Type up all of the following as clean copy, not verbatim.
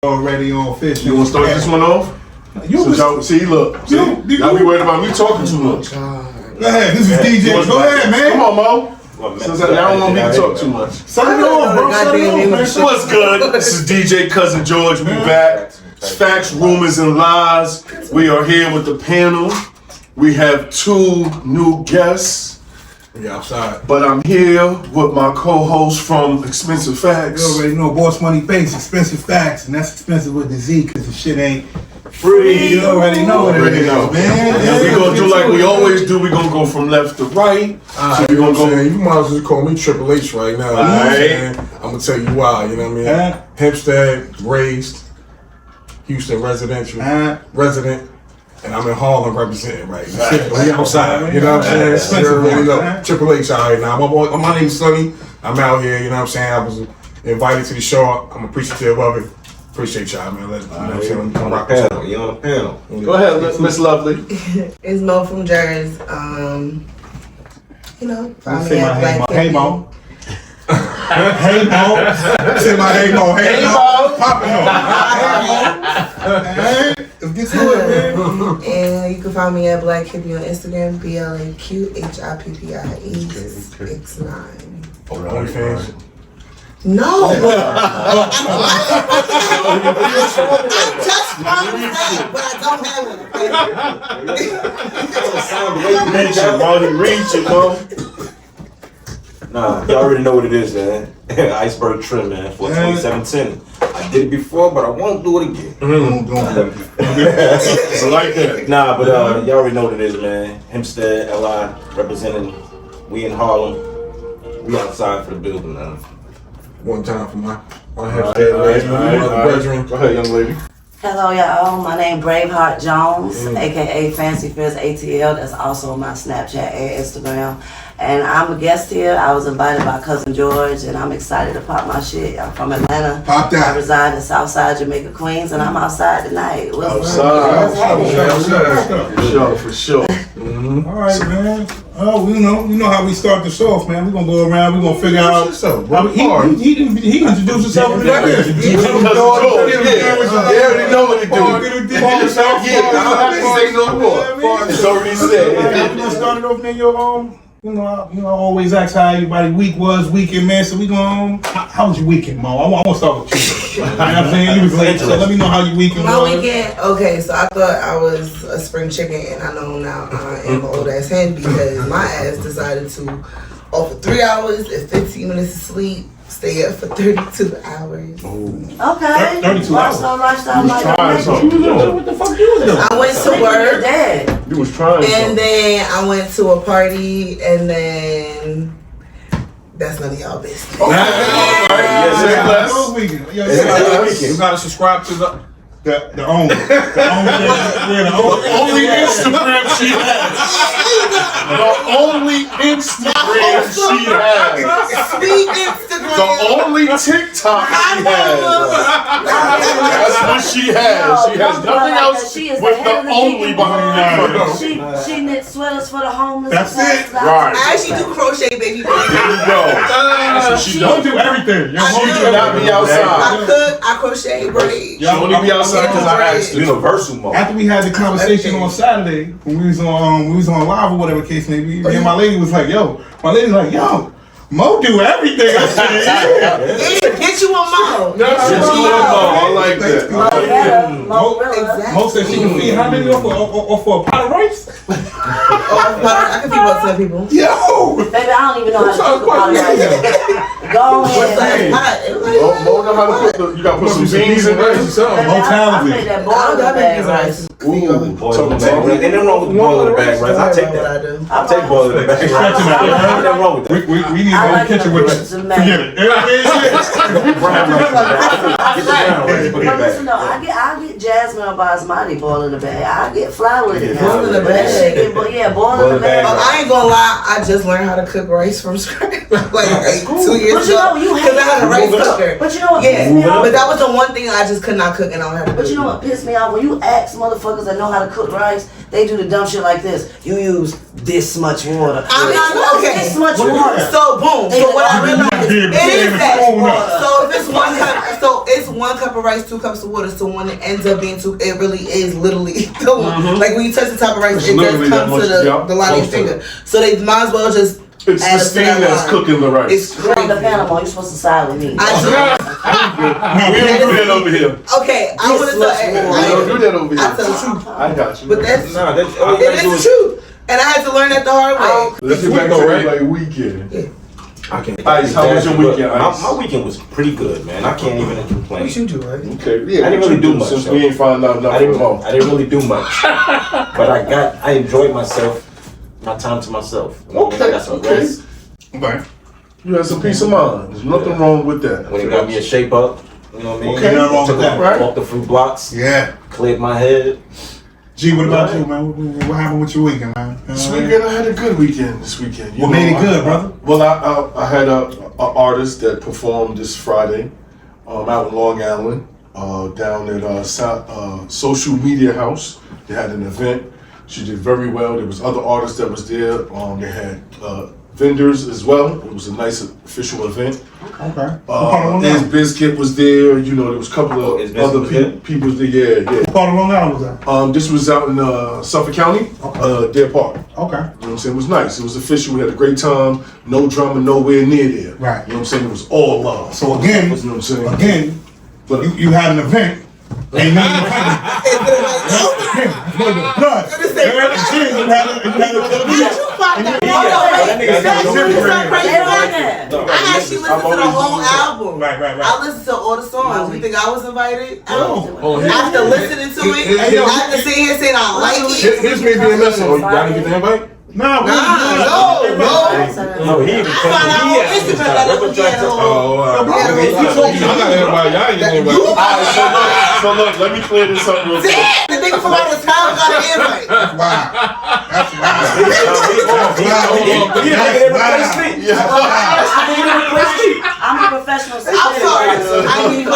Already on fish. You want to start this one off? See, look. Y'all be worried about me talking too much. Go ahead. This is DJ. Go ahead, man. Come on, Mo. Since I don't want me to talk too much. Sign off, bro. What's good? This is DJ Cousin George. We back. It's Facts, Rumors, and Lies. We are here with the panel. We have two new guests. We outside. But I'm here with my co-host from Expensive Facts. You already know Boss Money Base, Expensive Facts, and that's expensive with the Z because the shit ain't free. You already know what it is, man. And we gonna do like we always do. We gonna go from left to right. So we gonna go. You might as well call me Triple H right now. I'm gonna tell you why. You know what I mean? Hempstead, raised, Houston residential, resident. And I'm in Harlem representing right now. We outside, you know what I'm saying? Triple H out right now. My name's Sonny. I'm out here, you know what I'm saying? I was invited to the show. I'm appreciative of it. Appreciate y'all, man. Let me come rock the panel. You on the panel. Go ahead, Miss Lovely. It's Mo from Jersey. You know, find me at Black Hey Mo. Hey Mo. Say my hey Mo. Hey Mo. Poppin' Let's get to it, man. And you can find me at Black Hippie on Instagram, BLAQHIPPIE69. OnlyFans. No! I just found that, but I don't have Reach it, Mo. Nah, y'all already know what it is, man. Iceberg trim, man, for 2710. I did it before, but I won't do it again. So like that. Nah, but y'all already know what it is, man. Hempstead, LI, representing. We in Harlem. We outside for the building, man. One time for my Hempstead brethren. Go ahead, young lady. Hello, y'all. My name Braveheart Jones, aka Fancy Fizz ATL. That's also my Snapchat and Instagram. And I'm a guest here. I was invited by Cousin George, and I'm excited to pop my shit. I'm from Atlanta. Pop that. I reside in Southside Jamaica, Queens, and I'm outside tonight. For sure. All right, man. Oh, we know how we start this off, man. We're gonna go around. We're gonna figure out. He introduced himself in the They already know what to do. I don't have to say no more. It's already said. We're gonna start it off in your I always ask how everybody weekend, man. So we going. How was your weekend, Mo? I want to start with you. You know what I'm saying? You was late, so let me know how your weekend was. My weekend, okay, so I thought I was a spring chicken, and I know now I am an old ass hen because my ass decided to, for 3 hours and 15 minutes of sleep, stay up for 32 hours. Okay. 32 hours. Lifestyle. What the fuck you was doing? I went to work. You was trying. And then I went to a party, and then that's none of y'all business. You gotta subscribe to the only Instagram she has. The only Instagram she has. Speak Instagram. The only TikTok she has. That's what she has. She has nothing else with the only behind her. She knit sweaters for the homeless. That's it. Right. I actually do crochet, baby. There you go. That's what she don't does. do everything. She do not be outside. I cook, I crochet, braid. She only be outside because I asked her. Universal mode. After we had the conversation on Saturday, when we was on live or whatever case may be, and my lady was like, yo, Mo do everything. I said, Get you a Mo. I like that. Mo said she can feed how many or for a pot of rice? I can feed about 10 people. Yo! Baby, I don't even know how to cook a pot of rice. Go ahead. Mo know how to cook. You gotta put some beans in there. I made that boiling bag rice. Boiling bag. Ain't nothing wrong with boiling bag rice. I take that. I take boiling bag rice. Ain't nothing wrong with that. We need to go in the kitchen with us. Forget it. Listen though, I get jasmine or basmati boiling the bag. I get flour in it. Boiling the bag. Yeah, boiling the bag. I ain't gonna lie, I just learned how to cook rice from scratch like 2 years ago. Because I had a rice cooker. But you know what? Yeah, but that was the one thing I just could not cook, and I don't have to do. But you know what pissed me off? When you ask motherfuckers that know how to cook rice, they do the dumb shit like this. You use this much water. I'm not okay. This much water. So boom. So what I realized Yeah, it is that. yeah. So if it's 1 cup, so it's 1 cup of rice, 2 cups of water. So when it ends up being 2, it really is literally like when you touch the top of rice, It's it does literally come that to much, the line of your close to finger. So they might as well just. It's the steam that's cooking the rice. It's You're on the crazy. Panama. You're supposed to side with me. We don't do that over here. Okay, I want to This much We water. don't do that over I tell the here. truth, I got you. but that's Nah, that's all you it gotta do is is. the truth, and I had to learn that the hard way. Let's get back to like weekend. I can't. Ice, how was your weekend, Ice? My weekend was pretty good, man. I can't even complain. What you do, right? Okay, yeah. I didn't really do much, since though. we ain't found out I nothing about. didn't really do much, but I enjoyed myself, my time to myself. You know what I mean? I got some Okay. rest. Okay. You had some peace of mind. There's nothing wrong with that. When it got me a shape up, you know what I mean? Okay, nothing wrong with that, right? Walked a few blocks, Yeah. cleared my head. G, what about you, man? What happened with your weekend, man? This weekend I had a good weekend. This weekend, What made it good, brother? Well, I had a artist that performed this Friday, out in Long Island, down at Social Media House. They had an event. She did very well. There was other artists that was there. They had vendors as well. It was a nice official event. Okay. His Biscuit was there. You know, there was a couple of His Biscuit other was there? people there. Yeah, yeah. What part of Long Island was that? This was out in Suffolk County, Deer Park. Okay. You know what I'm saying? It was nice. It was official. We had a great time. No drama nowhere near there. Right. You know what I'm saying? It was all love. So again, You know what I'm saying? again, But you had an event. Ain't nothing to I actually listened to the whole album. Right. I listened to all the songs. You think I was invited? Oh, After listening to it, after sitting here saying I like it. Here's me being messy. Oh, you gotta get the invite? No, No. No, he even I found out on Instagram that was I got everybody. Y'all ain't getting invite. Alright, so look, let me clear this up real quick. Damn, the nigga from out of town got an invite. wow. That's wild. I'm a professional. I'm sorry. I mean,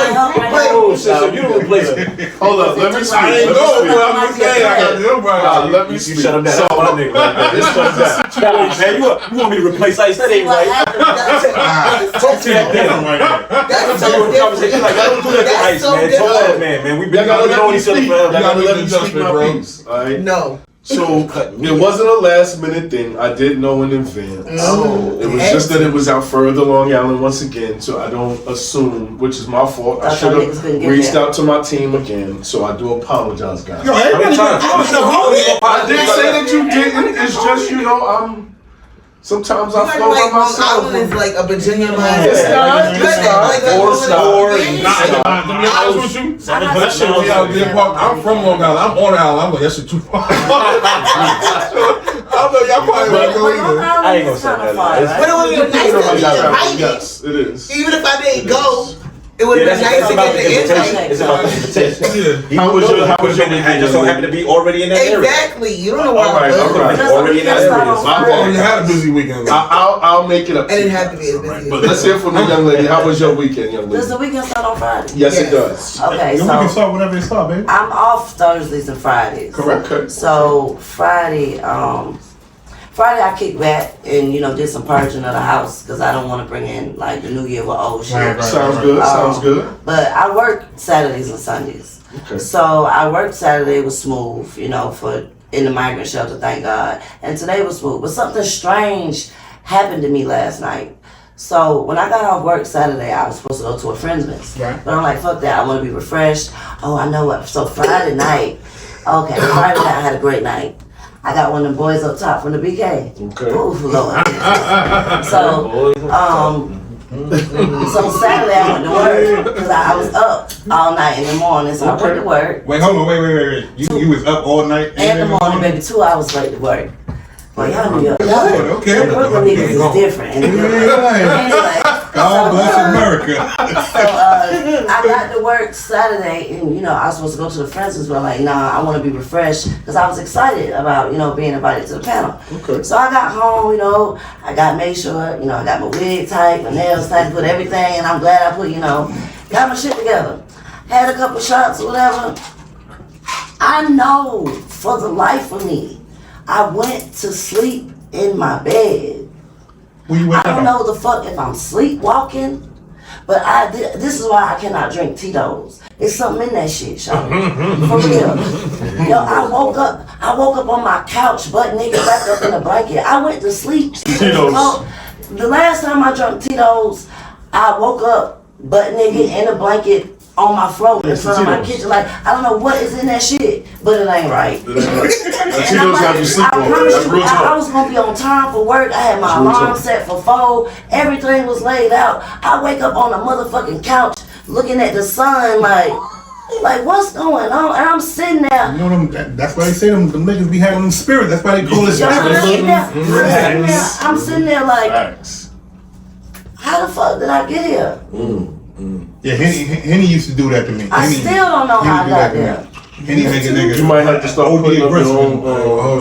Oh, shit, so you don't replace him. Hold up, let me speak. I ain't know, boy. I'm just saying. I got the invite. Let me You speak. shut him down. So, That's my nigga. Right there. Man, you want me to replace Ice? That ain't right. Talk to that man right there. That's So so you conversation like, I don't do that to That's Ice, so man. Talk to that man. We've been knowing each other forever. You gotta let me adjustment, speak my bro. piece, alright? No. So, it wasn't a last minute thing. I did know in advance. It was just that it was out further Long Island once again, so I don't assume, which is my fault. I That's should how niggas couldn't have get reached there. out to my team again, so I do apologize, guys. Yo, everybody got I didn't say that you didn't. It's just, you know, sometimes I flow by Like Long myself. Island is like a bajillion miles. It's not. To be honest with you, that shit way out there. I'm from Long Island. I'm on Island. I'm like, that shit too far. I know y'all probably won't go either. I ain't gonna say that. But it would be nice to be invited. Yes, it is. Even if I didn't go, it would have been nice to get the invite. It's about the invitation. Yeah. How was your I just so happen to be already in that area. Exactly. You don't know where Alright, I'm alright. going. Already in that area. Oh, you had a busy weekend. I'll make it up. I didn't have to be as busy. But let's hear from the young lady. How was your weekend, young Does the lady? weekend start on Friday? Yes, it Yes. does. Okay, Yo, we can so start whenever it start, baby. I'm off Thursdays and Fridays. Correct. Okay. So Friday I kicked back and did some purging of the house because I don't want to bring in like the new year with old shit. Right. Sounds good. Sounds good. But I work Saturdays and Sundays. Okay. So I worked Saturday was smooth, for in the migrant shelter, thank God. And today was smooth. But something strange happened to me last night. So when I got off work Saturday, I was supposed to go to a friend's miss. Right. But I'm like, fuck that. I want to be refreshed. Oh, I know what. So Friday night, Friday night I had a great night. I got one of them boys up top from the BK. Okay. Ooh, Lord. So, so Saturday I went to work because I was up all night in the morning. So I went to work. Wait, hold on, wait. You was up all night In the morning, baby, 2 hours late to work. Boy, y'all New York. Okay. Brooklyn niggas is different. Anyway, God bless America. so I got to work Saturday, and I was supposed to go to the friends, but I'm like, nah, I want to be refreshed because I was excited about being invited to the panel. Okay. So I got home, I made sure, I got my wig tight, my nails tight, put everything, and I'm glad I put, got my shit together. Had a couple shots or whatever. I know for the life of me, I went to sleep in my bed. I don't know the fuck if I'm sleepwalking, but this is why I cannot drink Tito's. It's something in that shit, Sean. For real. Yo, I woke up on my couch, butt naked, wrapped up in a blanket. I went to sleep. Tito's. The last time I drank Tito's, I woke up butt naked in a blanket on my floor in front of my kitchen. Like, I don't know what is in that shit, but it ain't right. Tito's have you sleep on. That's real I talk. was gonna be on time for work. I had my alarm set for 4. Everything was laid out. I wake up on a motherfucking couch looking at the sun like what's going on? And I'm sitting there. You know them, that's why they say them niggas be having them spirit. That's why they call it spirit. I'm sitting there like, how the fuck did I get here? Yeah, Henny used to do that to me. I still don't know how I got there. Henny make a nigga. You might have to start putting up your own.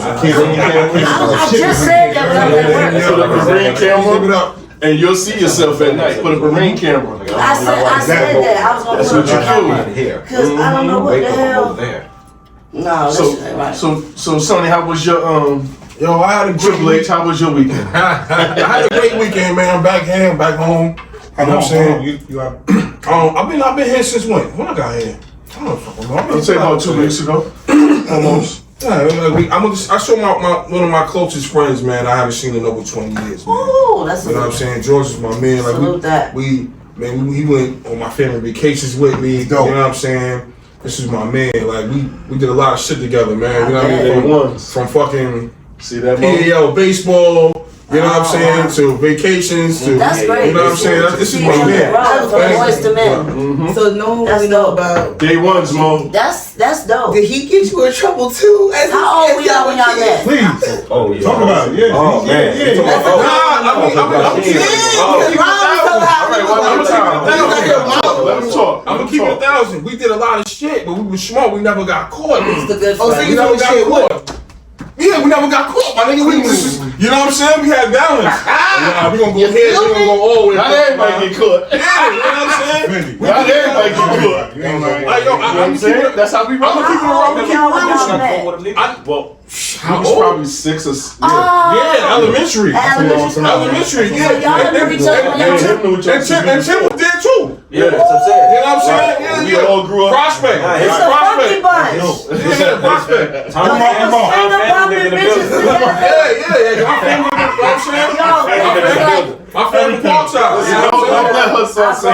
I just said that without that Put up a ring camera, and you'll see yourself at night. Put up a ring camera. I said that. I was gonna That's put what it you up do. because I don't know what the hell. No, that shit ain't right. So Sonny, how was your Yo, I had a great Triple H? How was your weekend? I had a great weekend, man. I'm back here, back home. You know what I'm saying? I've been here since when? When I got here? I don't fucking know. I'd say about 2 weeks ago. Almost. Yeah, I saw one of my closest friends, man. I haven't seen in over 20 years, man. Ooh, that's You know what I'm saying? George is my man. Like Salute that. he went on my family vacations with me. You know what I'm saying? This is my man. Like we did a lot of shit together, man. You know what I mean? From fucking See that PAL baseball. You know what I'm saying? To vacations, to That's great. you know what I'm saying? This is my man. So we know about Day ones, Mo. That's dope. Did he get you in trouble too? How old were y'all when y'all met? Please. Oh yeah. Talk about it. Yeah. Oh man. Let him talk. I'm gonna keep it 1,000. We did a lot of shit, but we were smart. We never got caught. It's the good Oh, so friend. you never know got shit. caught. Yeah, we never got caught, my nigga. We was just, you know what I'm saying? We had balance. We gonna go here, we gonna go all the way. Not everybody get caught. Yeah, you know what I'm saying? Not everybody get caught. You ain't like Like, yo, I'm keeping it. That's how we roll. I'm keeping it around. Well, How he was old? probably 6 or Yeah, elementary. So Elementary, y'all knew each other when y'all And Tim was there too. Yeah, that's what I'm saying. You know what I'm saying? Yeah, We all grew up. Prospect. Nah, It's a funky bunch. Yeah, Prospect. Stand up popping bitches together. Yeah. My family, you know what I'm saying? My family parks out. You know what I'm Don't let her son say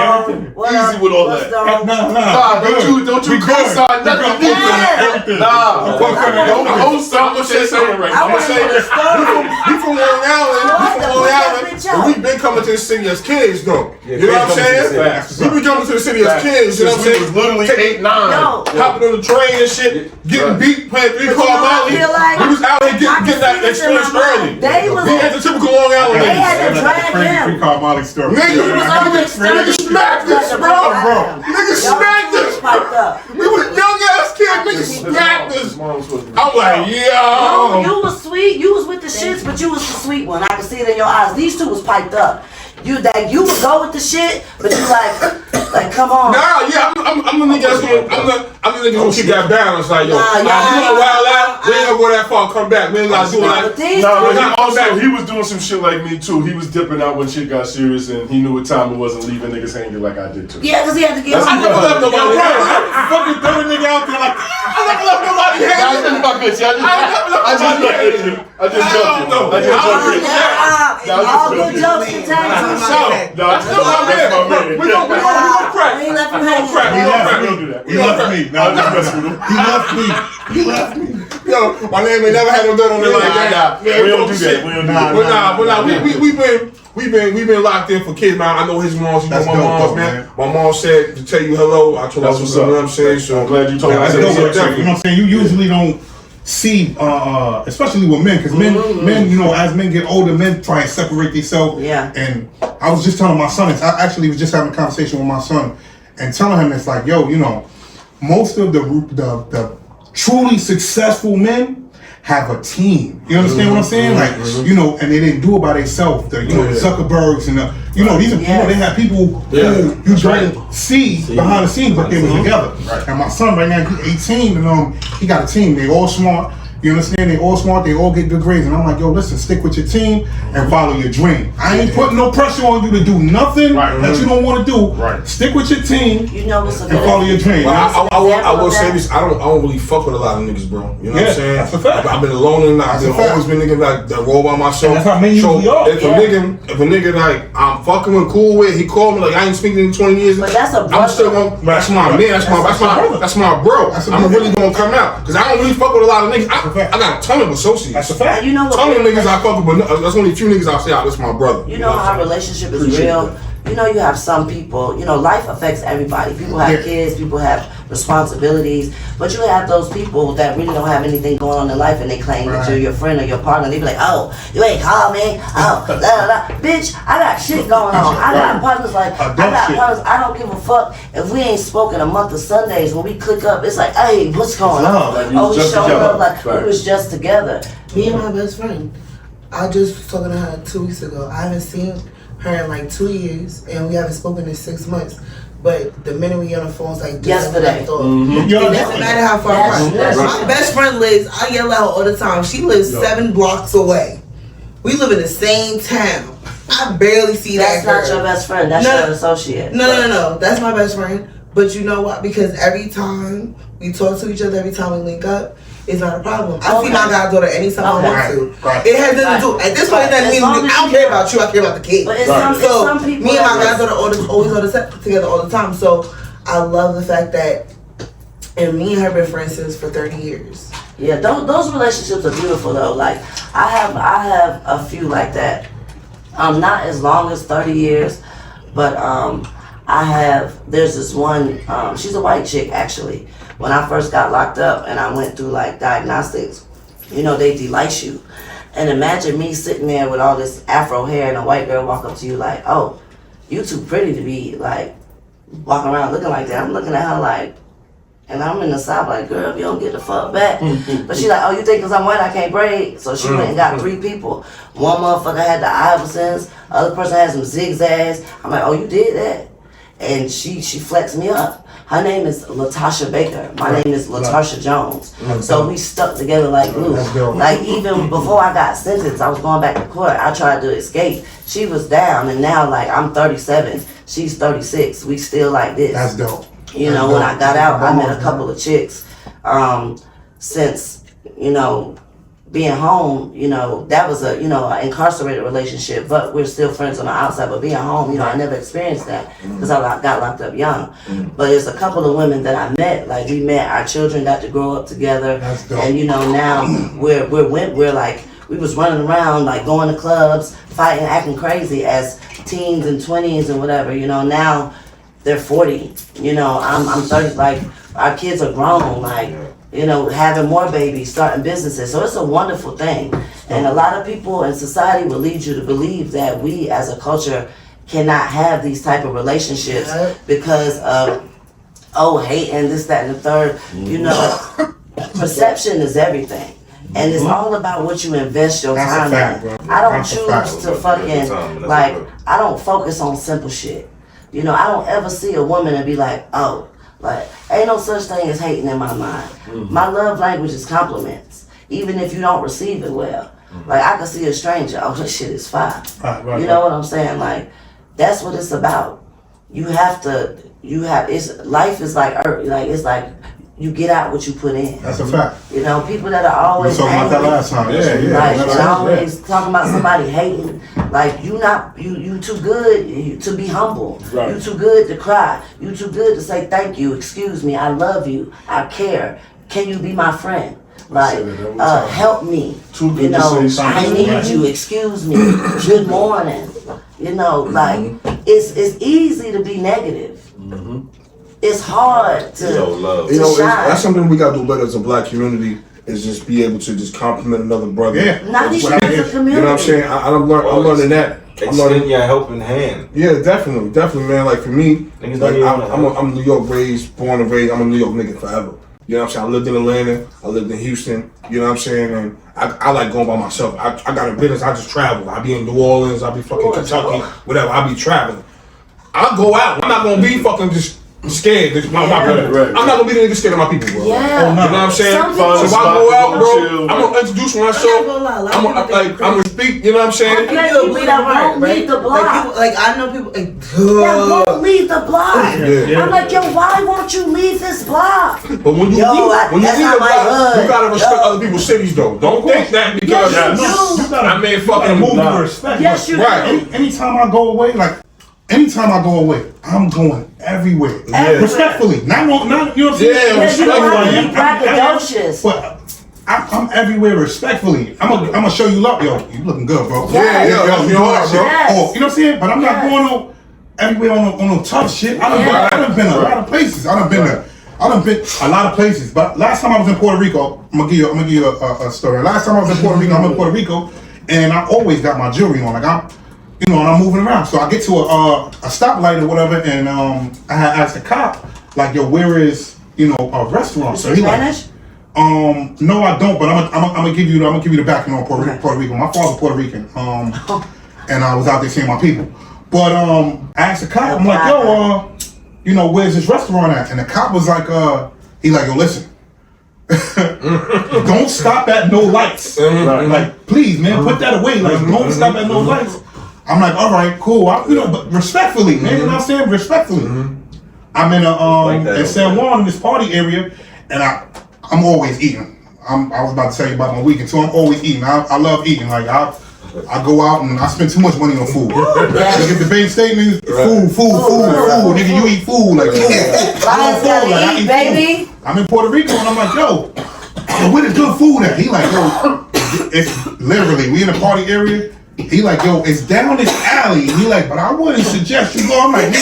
easy with all that. Nah, don't you co-sign nothing. Nah, don't stop what they're saying right now. I'm gonna say we from Long Island. But we've been coming to the city as kids, though. You know what I'm saying? We've been coming to the city as kids. You know what I'm saying? We was literally 8, 9. Hopping on the train and shit, getting beat, playing 3-car Molly. We was out here getting that experience early. We had the typical Long Island They niggas. had to drag him. Free car Molly story. Nigga smacked us, bro. Nigga smacked us. Piped up. We was young ass kids, nigga smacked us. I'm like, No, yo. you was sweet. You was with the shits, but you was the sweet one. I could see it in your eyes. These two was piped up. You would go with the shit, but you like come on. Nah, yeah, I'm the nigga that's gonna, I'm the nigga gonna keep that balance. Like, yo, Nah, you gonna wild out, we ain't gonna go that far, come back. We ain't gotta do like, These No, but two, he was doing some shit like me too. He was dipping out when shit got serious, and he knew what time it was and leaving niggas hanging like I did too. yeah, because he had to get I never left nobody hanging. Fucking throw a nigga out there like. I never left nobody I hanging. just fuck with you. I just jumped you. all good jokes contained. That's my man. We gonna crack. We ain't left you We hanging. gonna crack. He left me. No, he left me. Yo, my name ain't never had no dirt on it like that. We don't do that. We don't do that. But nah, we've been locked in for kids, man. I know his mom's, you know my mom's, man. My mom said to tell you hello. I told her, you know what I'm saying? So I'm glad you told me. That's dope, you know what I'm saying? You usually don't see, especially with men, because men, you know, as men get older, men try and separate themselves. Yeah. And I was just telling my son, I actually was just having a conversation with my son, and telling him it's like, yo, you know, most of the truly successful men have a team. You understand what I'm saying? Like, you know, and they didn't do it by themselves. The, you know, the Zuckerbergs and the, you know, these are, you know, they have people who you don't see behind the scenes, but they were together. And my son right now, he's 18, and he got a team. They all smart. You understand? They all smart, they all get good grades. And I'm like, yo, listen, stick with your team and follow your dream. I ain't putting no pressure on you to do nothing that you don't want to do. Stick with your team and follow your dream. I will say this, I don't really fuck with a lot of niggas, bro. You know what I'm saying? That's a fact. I've been alone and I've always been nigga like that roll by myself. And that's how many so of if a nigga like I'm fucking with cool with, he called me like I ain't speaking in 20 years. But that's a brother. I'm still gonna, that's my man, that's my bro. I'm really gonna come out. Cause I don't really fuck with a lot of niggas. I got a ton of associates. That's a fact. You know what? Ton of niggas I fuck with, but that's only a few niggas I say, that's my brother. You know how relationship is real. You know, you have some people, you know, life affects everybody. People have kids, people have responsibilities, but you have those people that really don't have anything going on in life and they claim that you're your friend or your partner. They be like, oh, you ain't call me. Oh, blah, blah, blah. Bitch, I got shit going on. I got partners I don't give a fuck if we ain't spoken a month of Sundays when we click up. It's like, hey, what's going on? Like Oh, we showing up like we was just together. Me and my best friend, I just was talking to her 2 weeks ago. I haven't seen her in like 2 years, and we haven't spoken in 6 months. But the minute we get on the phone, it's like yesterday. It doesn't matter how far apart. My best friend lives, I yell at her all the time. She lives 7 blocks away. We live in the same town. I barely see that girl. That's not your best friend. That's your associate. No. That's my best friend. But you know what? Because every time we talk to each other, every time we link up, it's not a problem. I see my goddaughter anytime I want to. It has nothing to do. At this point, it doesn't mean I don't care about you. I care about the kid. But it's some people. Me and my goddaughter always on the set together all the time. So I love the fact that, and me and her been friends since for 30 years. Yeah, those relationships are beautiful though. Like I have a few like that. Not as long as 30 years, but there's this one. She's a white chick actually. When I first got locked up and I went through like diagnostics, you know, they delight you. And imagine me sitting there with all this afro hair and a white girl walk up to you like, oh, you too pretty to be like walking around looking like that. I'm looking at her like, and I'm in the South like, girl, if you don't get the fuck back. But she like, oh, you think because I'm white I can't braid? So she went and got 3 people. One motherfucker had the Iversons, other person had some zigzags. I'm like, oh, you did that? And she flexed me up. Her name is Latasha Baker. My name is Latasha Jones. So we stuck together like glue. Like even before I got sentenced, I was going back to court. I tried to escape. She was down, and now like I'm 37. She's 36. We still like this. That's dope. You know, when I got out, I met a couple of chicks. Since, you know, being home, you know, that was a, you know, an incarcerated relationship, but we're still friends on the outside. But being home, you know, I never experienced that because I got locked up young. But there's a couple of women that I met, like we met, our children got to grow up together. And, you know, now we're like, we was running around, like going to clubs, fighting, acting crazy as teens and 20s and whatever, you know. Now they're 40, you know, I'm 30, like our kids are grown, like, you know, having more babies, starting businesses. So it's a wonderful thing. And a lot of people in society will lead you to believe that we as a culture cannot have these type of relationships because of, hate and this, that, and the third. You know, perception is everything. And it's all about what you invest your time in. I don't choose to fucking, like, I don't focus on simple shit. You know, I don't ever see a woman and be like, oh, like, ain't no such thing as hating in my mind. My love language is compliments, even if you don't receive it well. Like, I can see a stranger, oh, this shit is fire. You know what I'm saying? Like, that's what it's about. Life is like earth, like, it's like, you get out what you put in. That's a fact. You know, people that are always we talked about that last time. Like, always talking about somebody hating. Like, you too good to be humble. You too good to cry. You too good to say thank you, excuse me, I love you, I care. Can you be my friend? Like, help me. You know, I need you, excuse me, good morning. You know, like, it's easy to be negative. It's hard to shine. That's something we gotta do better as a black community. Is just be able to just compliment another brother. Not even as a community. You know what I'm saying? I'm learning that. Extend your helping hand. Yeah, definitely, man. Like for me, like, I'm New York raised, born and raised. I'm a New York nigga forever. You know what I'm saying? I lived in Atlanta. I lived in Houston. You know what I'm saying? And I like going by myself. I got a business. I just travel. I be in New Orleans. I be fucking Kentucky. Whatever. I be traveling. I go out. I'm not gonna be fucking just I'm scared. I'm not gonna be the nigga scared of my people, bro. Yeah. You know what I'm saying? Some So if I go out, bro, I'm gonna introduce myself. I'm gonna speak. You know what I'm saying? People that won't leave the block. Like I know people. Like, That won't leave the block. Yeah. I'm like, yo, why won't you leave this block? But when you leave a block, you gotta respect other people's cities, though. Don't think that because you gotta, I mean, fucking move with respect. Yes, you right. Anytime I go away, I'm going everywhere. Yeah. Respectfully. Not you know what I'm saying? Yeah, you don't have to be braggadocious. But I'm everywhere respectfully. I'm gonna show you love. Yo, you looking good, bro. Yeah, yo, you you doing are, that bro. shit. Yes. Oh, you know what I'm saying? But I'm not going everywhere on no tough shit. I done been a lot of places. I done been a lot of places. But last time I was in Puerto Rico, I'm gonna give you a story. Last time I was in Puerto Rico, I'm in Puerto Rico, and I always got my jewelry on. Like and I'm moving around. So I get to a stoplight or whatever, and I had asked the cop, like, yo, where is a restaurant? So he Spanish? like, no, I don't. But I'm gonna give you the backing on Puerto Rico. My father's Puerto Rican. And I was out there seeing my people. But I asked the cop, I'm like, yo, where's this restaurant at? And the cop was like, he like, yo, listen. Don't stop at no lights. Like, please, man, put that away. Like, don't stop at no lights. I'm like, all right, cool. But respectfully, man. You know what I'm saying? Respectfully. I'm in in San Juan in this party area, and I'm always eating. I was about to tell you about my weekend, so I'm always eating. I love eating. Like I go out and I spend too much money on food. Look at the bank statement, food. Nigga, you eat food like food. Gotta eat, baby. I'm in Puerto Rico and I'm like, yo, where the good food at? He like, yo, it's literally we in the party area. He like, yo, it's down this alley. And he like, but I wouldn't suggest you go. I'm like,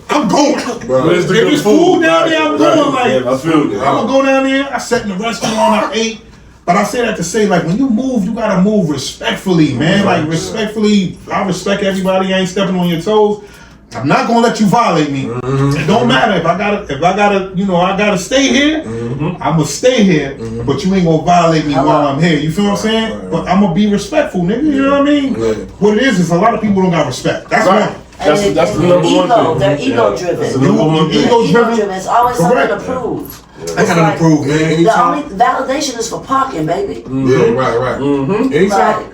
I'm going. Where's the if good there's food? food down there, I'm going. Like, I feel you. I'm gonna go down there. I sat in the restaurant, I ate. But I say that to say, like, when you move, you gotta move respectfully, man. Like, respectfully, I respect everybody. I ain't stepping on your toes. I'm not gonna let you violate me. It don't matter if I gotta stay here. I'ma stay here, but you ain't gonna violate me while I'm here. You feel what I'm saying? But I'm gonna be respectful, nigga. You know what I mean? What it is a lot of people don't got respect. That's one. That's the number one thing. They're ego driven. That's the number one thing. Ego driven. It's always something to prove. I gotta improve, man. The only validation is for parking, baby. Yeah, right.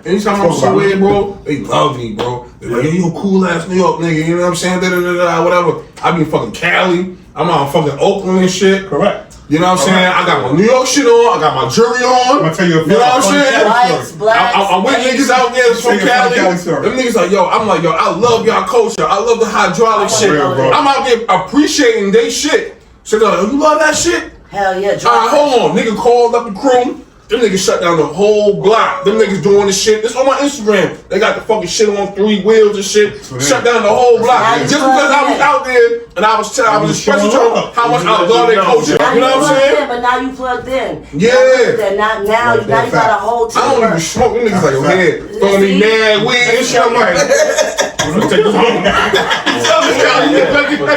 Anytime I'm somewhere, bro, they love me, bro. They're like, you a cool ass New York nigga, you know what I'm saying? Whatever. I be in fucking Cali. I'm out in fucking Oakland and shit. Correct. You know what I'm saying? I got my New York shit on. I got my jewelry on. I'm gonna tell you know what I'm saying? Whites, blacks, I'm with niggas out there that's from Cali. Them niggas like, yo, I'm like, yo, I love y'all culture. I love the hydraulic shit. I'm out there appreciating they shit. So they're like, you love that shit? Hell yeah. Alright, hold on. Nigga called up the crew. Them niggas shut down the whole block. Them niggas doing this shit. This on my Instagram. They got the fucking shit on 3 wheels and shit. Shut down the whole block. Just because I was out there and I was expressing to them how much I love their culture. You know what I'm saying? But now you plugged in. Yeah. Now you got a whole team. I don't even smoke. Them niggas like, yo, man, throwing me mad weed and shit. I'm like, I'm gonna take this home. You know what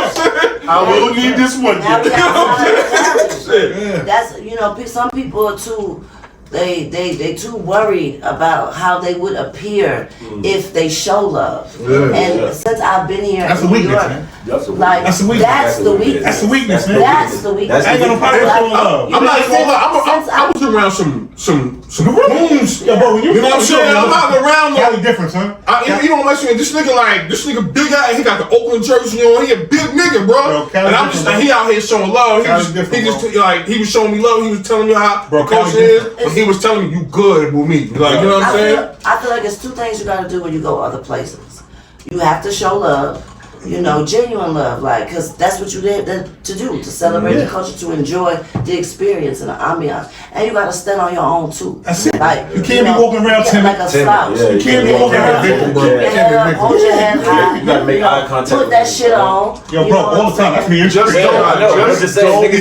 I'm saying? I will need this one. That's some people are too. They too worried about how they would appear if they show love. Since I've been here, that's in a weakness, New York, man. that's the weakness. That's the weakness. That's the weakness, man. That's the weakness. I ain't got no problem showing love. I'm not gonna lie. I was around some rooms. Yeah, bro, you know what I'm saying? I'm not around Cali difference, huh? You know what I'm saying? This nigga big guy. He got the Oakland jersey on. He a big nigga, bro. And I'm just he out here showing love. He was showing me love. He was telling me how the culture is. But he was telling me you good with me. Like, you know what I'm saying? I feel like it's 2 things you gotta do when you go other places. You have to show love. Genuine love, like, cause that's what you did to do, to celebrate the culture, to enjoy the experience and the ambiance, and you gotta stand on your own too. That's it. Like, you can't be walking around timid. like a slouch. You can't be walking around Keep your head up, hold your head high. You gotta make eye contact. Put that shit on. Yo, bro, all the time. That's me. Just Niggas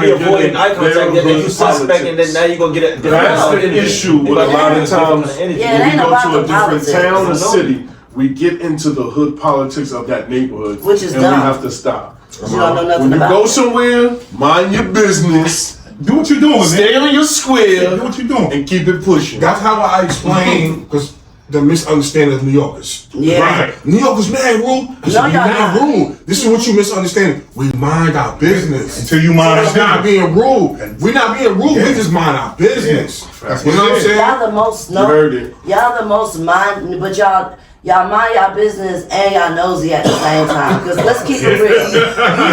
be avoiding eye contact, then you suspect, and then now you gonna get a That's the issue with a lot of times when we go to a different town or city. We get into the hood politics of that neighborhood, which is and dumb. we have to stop. You don't know nothing when you about go it. somewhere, mind your business. Do what you're doing, man. Stay in your square. Do what you're doing. And keep it pushing. That's how I explain, because the misunderstanding of New Yorkers. Yeah. Right. New Yorkers mad rude. We not rude. This is what you misunderstand. We mind our business. Until you mind our business. We're not being rude. We're not being rude. We just mind our business. That's you know what I'm saying? Y'all the most y'all the most mind, but y'all mind y'all business and y'all nosy at the same time. Because let's keep it real. You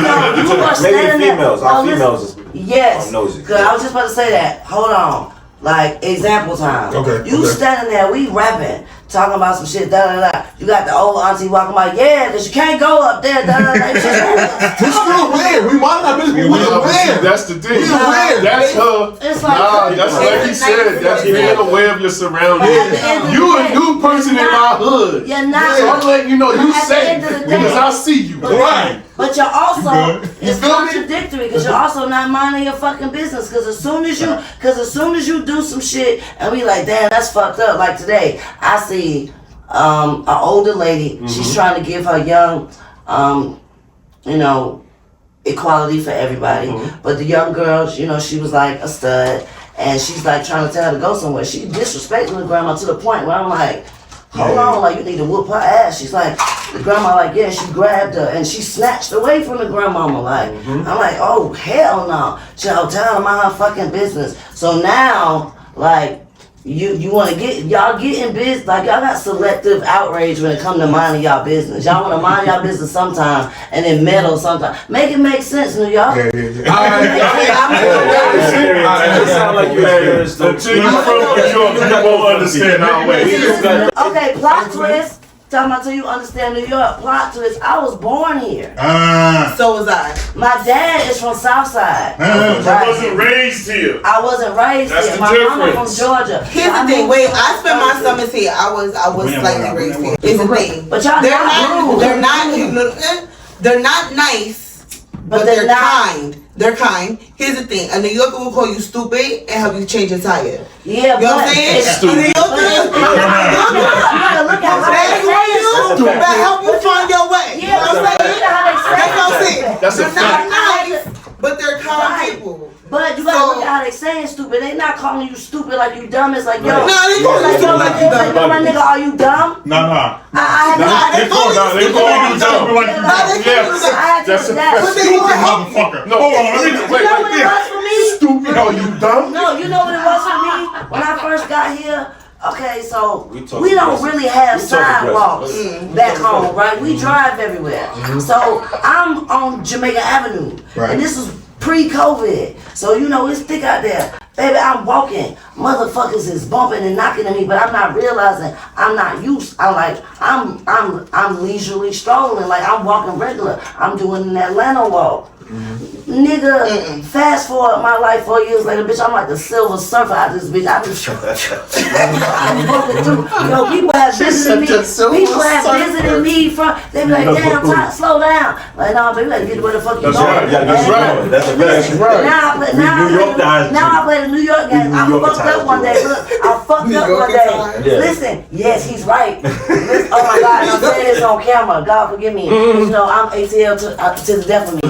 know, you are standing there. Females, our females is yes. nosy. Because I was just about to say that. Hold on. Like, example time. Okay. You standing there, we rapping, talking about some shit, da da da. You got the old auntie walking by, yeah, because you can't go up there, da da da. We still aware. We mind our business. We aware. That's the thing. We aware. That's her. It's like, That's like he said. That's being aware of your surroundings. You a new person in my hood. You're not. So I'm letting you know you At the safe end of the day- because I see you. Right. But you're also, it's feel me? contradictory because you're also not minding your fucking business. Because as soon as you do some shit and we like, damn, that's fucked up. Like today, I see an older lady. She's trying to give her young, equality for everybody. But the young girl, she was like a stud, and she's like trying to tell her to go somewhere. She disrespecting the grandma to the point where I'm like, hold on, like you need to whoop her ass. She's like, the grandma like, yeah, she grabbed her and she snatched away from the grandmama. Like, I'm like, oh hell no. She'll tell her mind her fucking business. So now, like, you want to y'all getting business, like y'all got selective outrage when it come to minding y'all business. Y'all want to mind y'all business sometimes and then meddle sometimes. Make it make sense, New York. Yeah. It sound like you experienced it. Until you from New York, you won't understand our way. Okay, plot twist. Talking about till you understand New York. Plot twist. I was born here. So was I. My dad is from Southside. I wasn't raised here. I wasn't raised That's here. the My mama difference. from Georgia. Here's the thing. Wait, I spent my summers here. I was slightly raised here. Here's the thing. But y'all They're not not. rude. They're not nice. But they're kind. They're kind. Here's the thing. A New Yorker will call you stupid and help you change your tire. Yeah, You know what I'm saying? A New Yorker look at how they say it. but help you find your way. You know what I'm saying? Look at how they say That's what I'm saying. That's a They're not fact. nice, but they're kind Right. people. But you gotta look at how they saying stupid. They not calling you stupid like you dumb. It's like, yo. No, they call you stupid like you dumb. Yo, my nigga, are you dumb? Nah. They call you They call you dumb. Like you That's a But they stupid will help. motherfucker. No, hold on. Let me You know what it was for me? Stupid. Oh, you dumb? No, you know what it was for me? When I first got here, okay, so We talk we don't aggressive. really have We talk sidewalks aggressive. back home, right? We drive everywhere. So I'm on Jamaica Avenue, Right. and this was pre-COVID. So it's thick out there. Baby, I'm walking. Motherfuckers is bumping and knocking at me, but I'm not realizing I'm not used. I'm leisurely strolling, like I'm walking regular. I'm doing an Atlanta walk. Nigga, fast forward my life 4 years later, bitch, I'm like the Silver Surfer out this bitch. I'm walking through. People have visited me. People have visited me from. They be like, damn, Todd, slow down. Like, no, baby, like, get where the fuck you That's going. right. That's right. That's a That's fact. right. Now I play the New York game. I fucked up one day. Look, I fucked up one day. Yeah. Listen, yes, he's right. Listen, oh my God, I'm saying this on camera. God forgive me. I'm ATL to the death of me.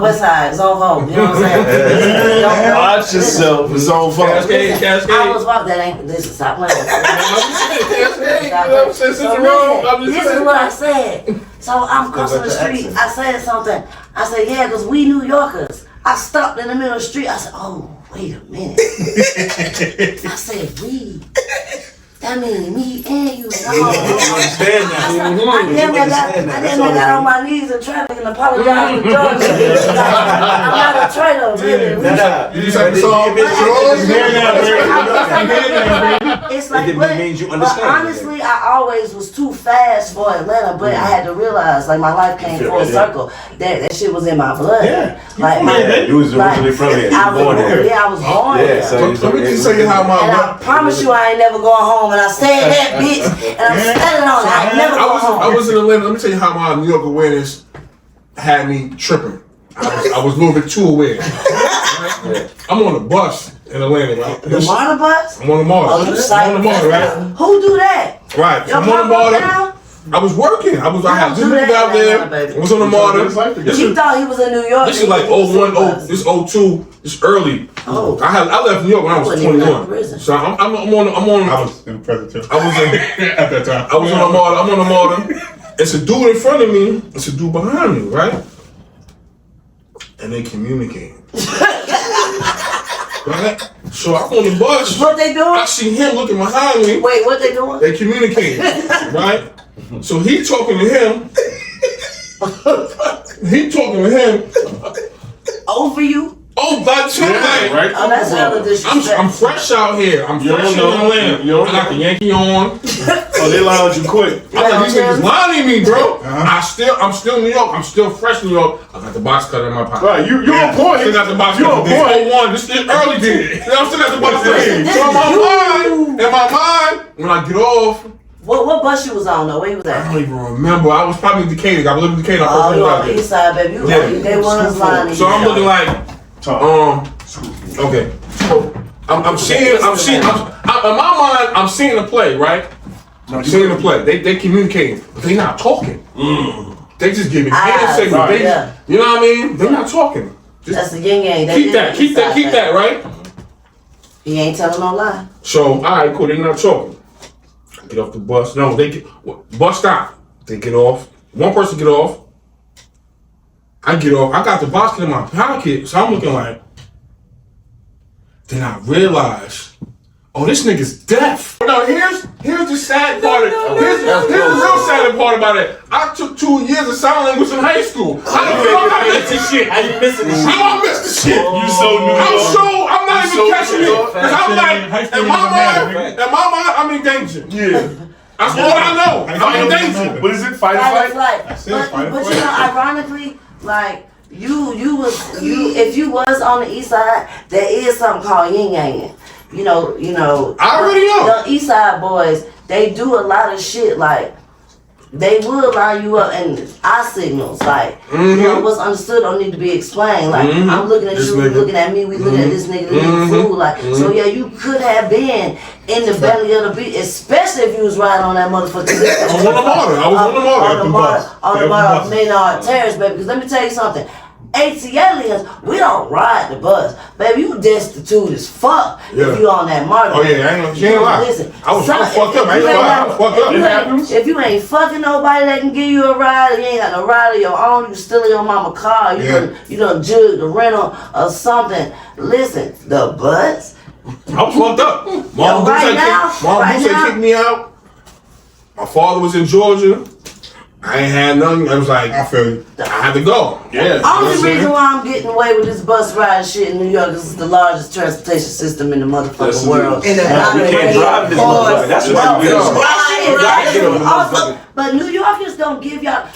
West Side, zone home. You know what I'm saying? Watch yourself. It's on fire. Cascade. I was walking. That ain't. Listen, stop playing. This So listen, this is what I said. So I'm crossing the street. I said something. I said, yeah, because we New Yorkers. I stopped in the middle of the street. I said, oh, wait a minute. I said, we. That means me and you. You understand now. I damn near got on my knees in traffic and apologized to Georgia. I'm not a traitor, baby. You just have to solve It's like, It means you but understand. honestly, I always was too fast for Atlanta, but I had to realize, like, my life came full circle. That shit was in my blood. Yeah. Like, You was originally from here. You I was born here. Yeah, I was born Yeah, here. so Let me just tell you how And I promise you I ain't never going home. And I said that, bitch. And I'm standing on it. I ain't never going home. I was in Atlanta. Let me tell you how my New York awareness had me tripping. I was a little bit too aware. I'm on a bus in Atlanta, right? The MARTA bus? I'm on the MARTA. Oh, you I'm on the MARTA, right? Who do that? Right. Your I'm on the car broke MARTA. down? I was working. I had just do moved that out there. baby. I was on the MARTA. He thought he was in New York. This is like 01, this 02. It's early. Oh. I left New York when I was wasn't even out of 21. prison. So I'm on. I was in prison too. I was in, at that time. I was on the MARTA. I'm on the MARTA. It's a dude in front of me. It's a dude behind me, right? And they communicate. Right? So I'm on the bus. What they doing? I see him looking behind me. Wait, what they doing? They communicate, right? So he talking to him. He talking to him. Over you? Oh, that's right. Oh, that's hella disrespect. I'm fresh out here. I'm You fresh in don't know. Atlanta. You don't I got the Yankee on. Oh, they lounge you quick. I'm like, these niggas lying to me, bro. Uh-huh. I'm still in New York. I'm still fresh in New York. I got the box cutter in my pocket. Right, you're on point. Still got the box You're cutter. on This point. 01. This is early dude. I'm still got the box cutter. This So is in my mind, when I get off, What bus you was on though? Where you was I at? don't even remember. I was probably in Decatur. I lived in Decatur. Oh, you on the I east side, baby. You Yeah. they was lying to you. So I'm looking like, okay. I'm seeing, in my mind, I'm seeing the play, right? I'm seeing the play. They communicating, but they not talking. They just giving hand signals. Right, yeah. You know what I mean? They not talking. Just That's the yin yang. keep that, right? He ain't telling no lie. So, all right, cool. They not talking. I get off the bus. No, they get bus stop. They get off. One person get off. I get off. I got the box in my pocket, so I'm looking like. Then I realize, oh, this nigga's deaf. No, here's the sad part. Here's the real sad part about it. I took 2 years of sign language in high school. How the fuck I missed this shit? How you missing this shit? How I missed this shit? You so New York. I'm not even catching it. Cause I'm like, in my mind, I'm in danger. Yeah. That's all I know. I'm in danger. What is it? Fight or Fight or flight? flight. fight or But flight. you know, ironically, like if you was on the east side, there is something called yin yang. You know. I already know. The east side boys, they do a lot of shit like. They will line you up and eye signals, like, you know, what's understood don't need to be explained. Like, I'm looking at This you, nigga. looking at me, we looking at this nigga, fool. Like, so yeah, you could have been in the belly of the beast, especially if you was riding on that motherfucker. I was on the MARTA. On the MARTA, Maynard Terrace, baby. Because let me tell you something. ATLians, we don't ride the bus. Baby, you destitute as fuck if you on that MARTA. Oh yeah, she ain't lying. Listen, I was fucked up. I ain't lying. I was fucked up. if you ain't fucking nobody that can give you a ride, you ain't got no ride of your own, you still in your mama car, you done jugged the rental or something. Listen, the bus. I was fucked up. Mom kicked me out. My father was in Georgia. I ain't had nothing. I was like, I feel you. I had to go. Yeah. Only reason why I'm getting away with this bus ride shit in New York is it's the largest transportation system in the motherfucking world. In the You can't drive this motherfucker. That's what you But New Yorkers don't give y'all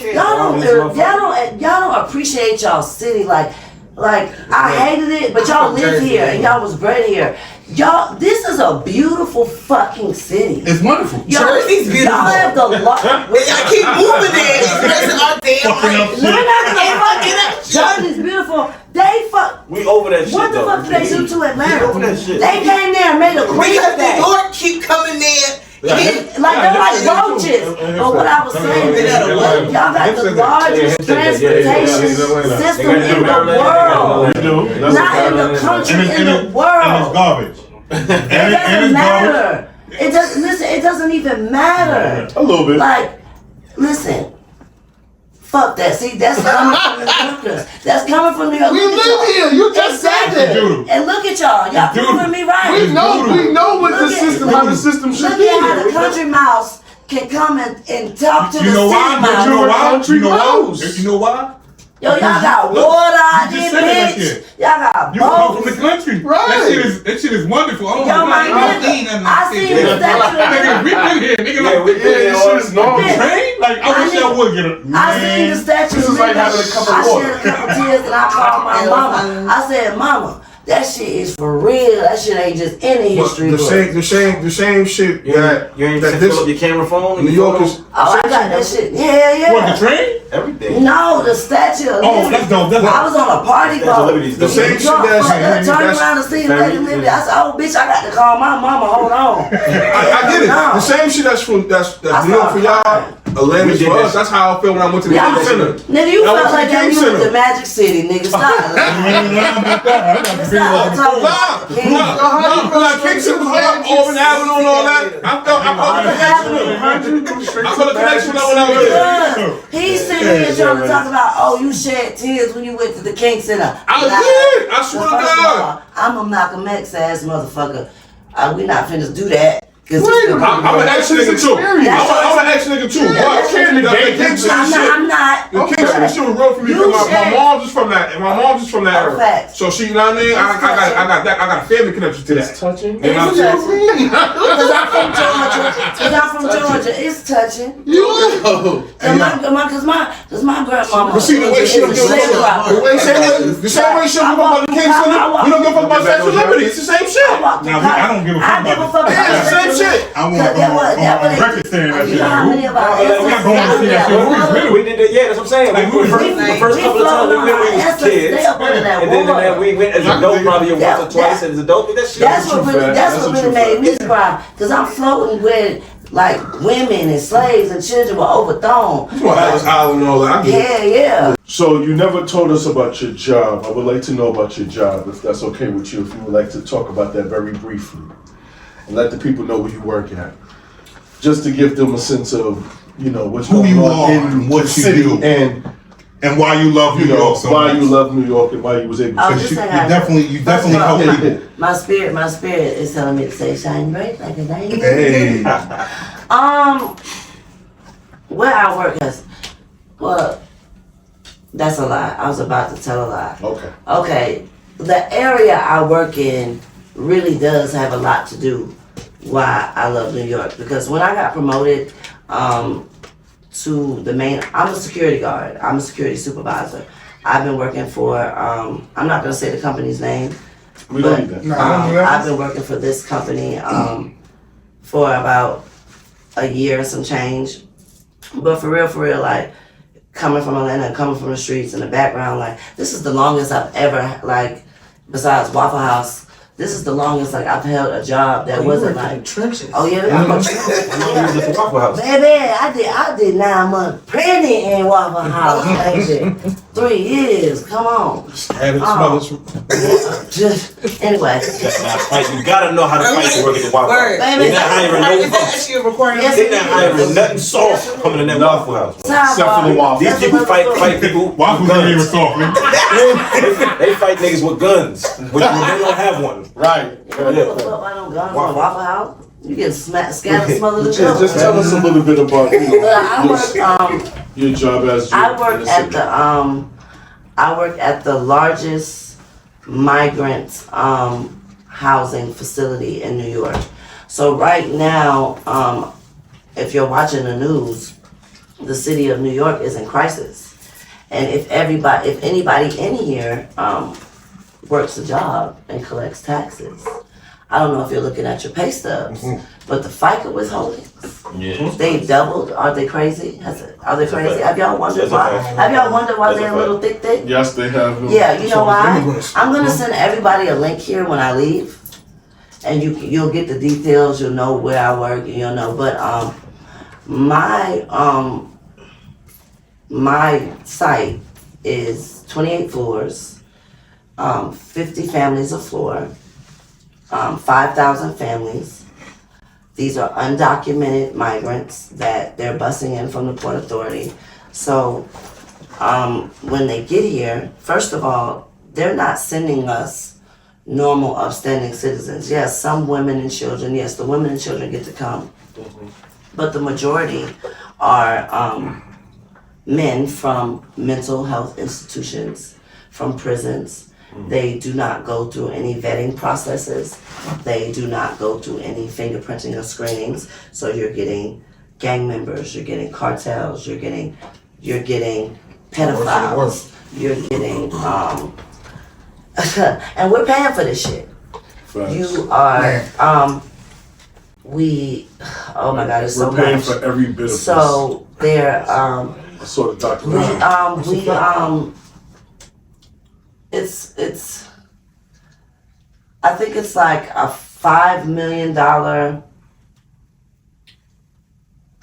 don't appreciate y'all city like I hated it, but y'all live here and y'all was bred here. Y'all, this is a beautiful fucking city. It's wonderful. Jersey's beautiful. Y'all have the I keep moving there. Expressing our damn life. We're not gonna Jersey's beautiful. They fuck. We over that shit. What the fuck did they do to Atlanta? We over that shit. They came there and made a queen Because New state. York keep coming there. They're like roaches. But what I was saying is, y'all got the largest transportation system in the world. Not in the country, in the And it's world. garbage. It doesn't matter. It doesn't even matter. A little bit. Like, listen. Fuck that. See, that's coming from New Yorkers. That's coming from New York. We live here. You just said that. And look at y'all. Y'all proving me right. We know what the Look at- system, how the system should Look be. at how the country mouse can come and talk to You the know city why? mouse. You know why? Country You know why? mouse. You know why? Yo, y'all got water out You there, just said it like bitch. that. Y'all got You come from boats. the country. Right. That shit is wonderful. Oh Yo, my God, nigga, I seen the Nigga, statue. we been here. Nigga, Yeah, like, we been here. This shit is normal. train? Like, I wish I would get it. I seen the statue. This is like having a cup of I water. shed a couple tears and I called my mama. I said, Mama, that shit is for real. That shit ain't just in the history book. The same shit that You ain't that set up your camera phone? New Yorkers. Oh, I got that shit. Yeah. What, the train? Everything. No, the Statue of Oh, Liberty. that's dope. That's I was on a party Statue of boat. Liberty's The dope. same shit Drunk, that's fucked up, turned that's- around and seen very Lady Liberty. I said, oh, bitch, I got to call my mama. Hold on. I get it. No. The same shit that's New York for started y'all. Atlanta's for us. That's how I feel when I went to the King Center. Nigga, you felt like that you went to Magic City, nigga. Stop. King Center was all Auburn Avenue and all that. I felt a connection when I was there. He's sitting here trying to talk about, oh, you shed tears when you went to the King Center. I did. I swear to God. I'm a Malcolm X ass motherfucker. We not finna do that. I'm an ex-nigga too. I'm an ex-nigga too. I'm not. The King Center shit was real for me because my mom's just from that. My mom's just from that era. So she, you know what I mean? I got a family connection to that. It's touching. It's touching. Because I'm from Georgia. It's touching. Because my grandmama But see, the way she don't give a fuck. The same way she don't give a fuck about the King Center, we don't give a fuck about Statue of Liberty. It's the same shit. I don't give a fuck about it. It's the same shit. I want to go on record saying that shit. We did that, yeah, that's what I'm saying. Like, the first couple of times we went when we was kids. And then we went as adults probably once or twice as adults. But that's what really made me cry. Because I'm floating with like women and slaves and children were overthrown. Alice Island and all that. Yeah. So you never told us about your job. I would like to know about your job, if that's okay with you, if you would like to talk about that very briefly. And let the people know where you work at. Just to give them a sense of, you know, what's who going you on are in and what the you city do. And why you love New York so why much. you love New York and why you was able to. You definitely help people. My spirit is telling me to say shine bright like a diamond. Hey. Where I work is, well, that's a lie. I was about to tell a lie. Okay. The area I work in really does have a lot to do why I love New York. Because when I got promoted to the main, I'm a security guard. I'm a security supervisor. I've been working for, I'm not going to say the company's name. We don't need that. I've been working for this company for about a year and some change. But for real, like, coming from Atlanta, coming from the streets in the background, like, this is the longest I've ever, like, besides Waffle House, this is the longest like I've held a job that wasn't like trenches. Oh yeah, I was at the Waffle House. Baby, I did 9 months pregnant in Waffle House, baby. 3 years, come on. Anyway. You gotta know how to fight to work at the Waffle House. They're not hiring They're not hiring nothing soft coming in that Waffle House. Except for the waffle. These people fight people with guns. They fight niggas with guns. They don't have one. Right. I don't guns on Waffle House. You get scattered, smothered. Just tell us a little bit about your job as I work at the largest migrant housing facility in New York. So right now, if you're watching the news, the city of New York is in crisis, and if anybody in here works a job and collects taxes. I don't know if you're looking at your pay stubs, but the FICA withholdings, they doubled. Are they crazy? Are they crazy? Have y'all wondered why? Have y'all wondered why they're a little thick? Yes, they have. Yeah, you know why? I'm gonna send everybody a link here when I leave, and you'll get the details. You'll know where I work, and you'll know. But my site is 28 floors, 50 families a floor. 5,000 families. These are undocumented migrants that they're busing in from the Port Authority. So when they get here, first of all, they're not sending us normal upstanding citizens. Yes, some women and children, yes, the women and children get to come. But the majority are men from mental health institutions, from prisons. They do not go through any vetting processes. They do not go through any fingerprinting or screenings. So you're getting gang members, you're getting cartels, you're getting pedophiles, you're getting and we're paying for this shit. Facts. You are oh my god, it's so much. We're paying for every bit of this. So they're I saw the documentary. It's I think it's like a $5 million, I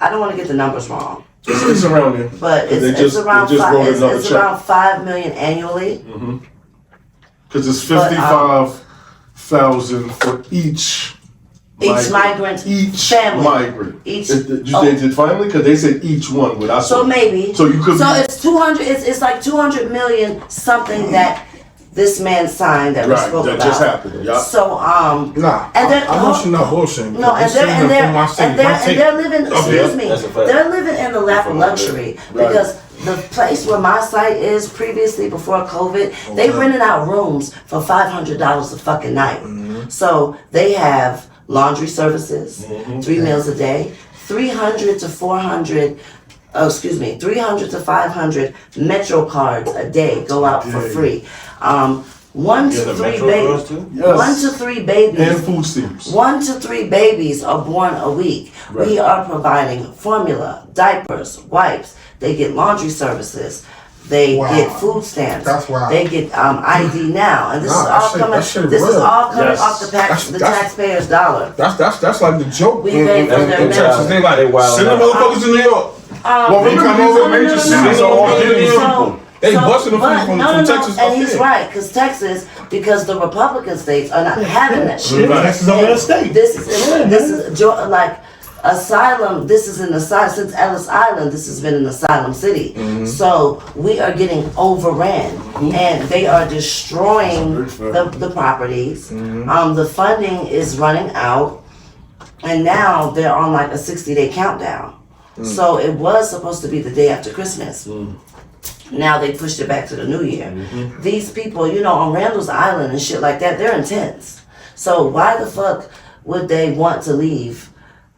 don't want to get the numbers wrong. It's around there. But They it's just around wrote another it's check. around $5 million annually. Because it's But, 55,000 for each migrant each family. migrant. Each- They did finally because they said each one. But I So saw. maybe. So you could. So it's 200. It's like 200 million something that this man signed that we Right, spoke that about. just happened. Yeah. So Nah, and then I want you not bullshitting. No, and they're living. Excuse me. That's a fact. They're living in the lap of luxury Right. because the place where my site is previously before COVID, they rented out rooms for $500 a fucking night. So they have laundry services, 3 meals a day, 300 to 400. 300 to 500 Metro cards a day go out for free. 1 to 3 babies. Yes. 1 to 3 babies. And food stamps. 1 to 3 babies are born a week. Right. We are providing formula, diapers, wipes. They get laundry services. They Wow. get food stamps. That's wild. They get ID now, and this Nah, is that all shit- coming. that shit This is real. all coming Yes. off the That's- taxpayers' dollar. That's like the joke We in pay for their Texas. medicine. They like They wild send the out. motherfuckers to New York. Well, They remember come these over are major cities are all no, getting no, people. They busting the food from Texas and up he's here. right, because Texas, because the Republican states are not having that shit. Texas over that state. This is like asylum. This is an asylum since Ellis Island. This has been an asylum city. So we are getting overran, and they are destroying the properties. The funding is running out, and now they're on like a 60-day countdown. So it was supposed to be the day after Christmas. Now they pushed it back to the new year. These people, on Randall's Island and shit like that, they're intense. So why the fuck would they want to leave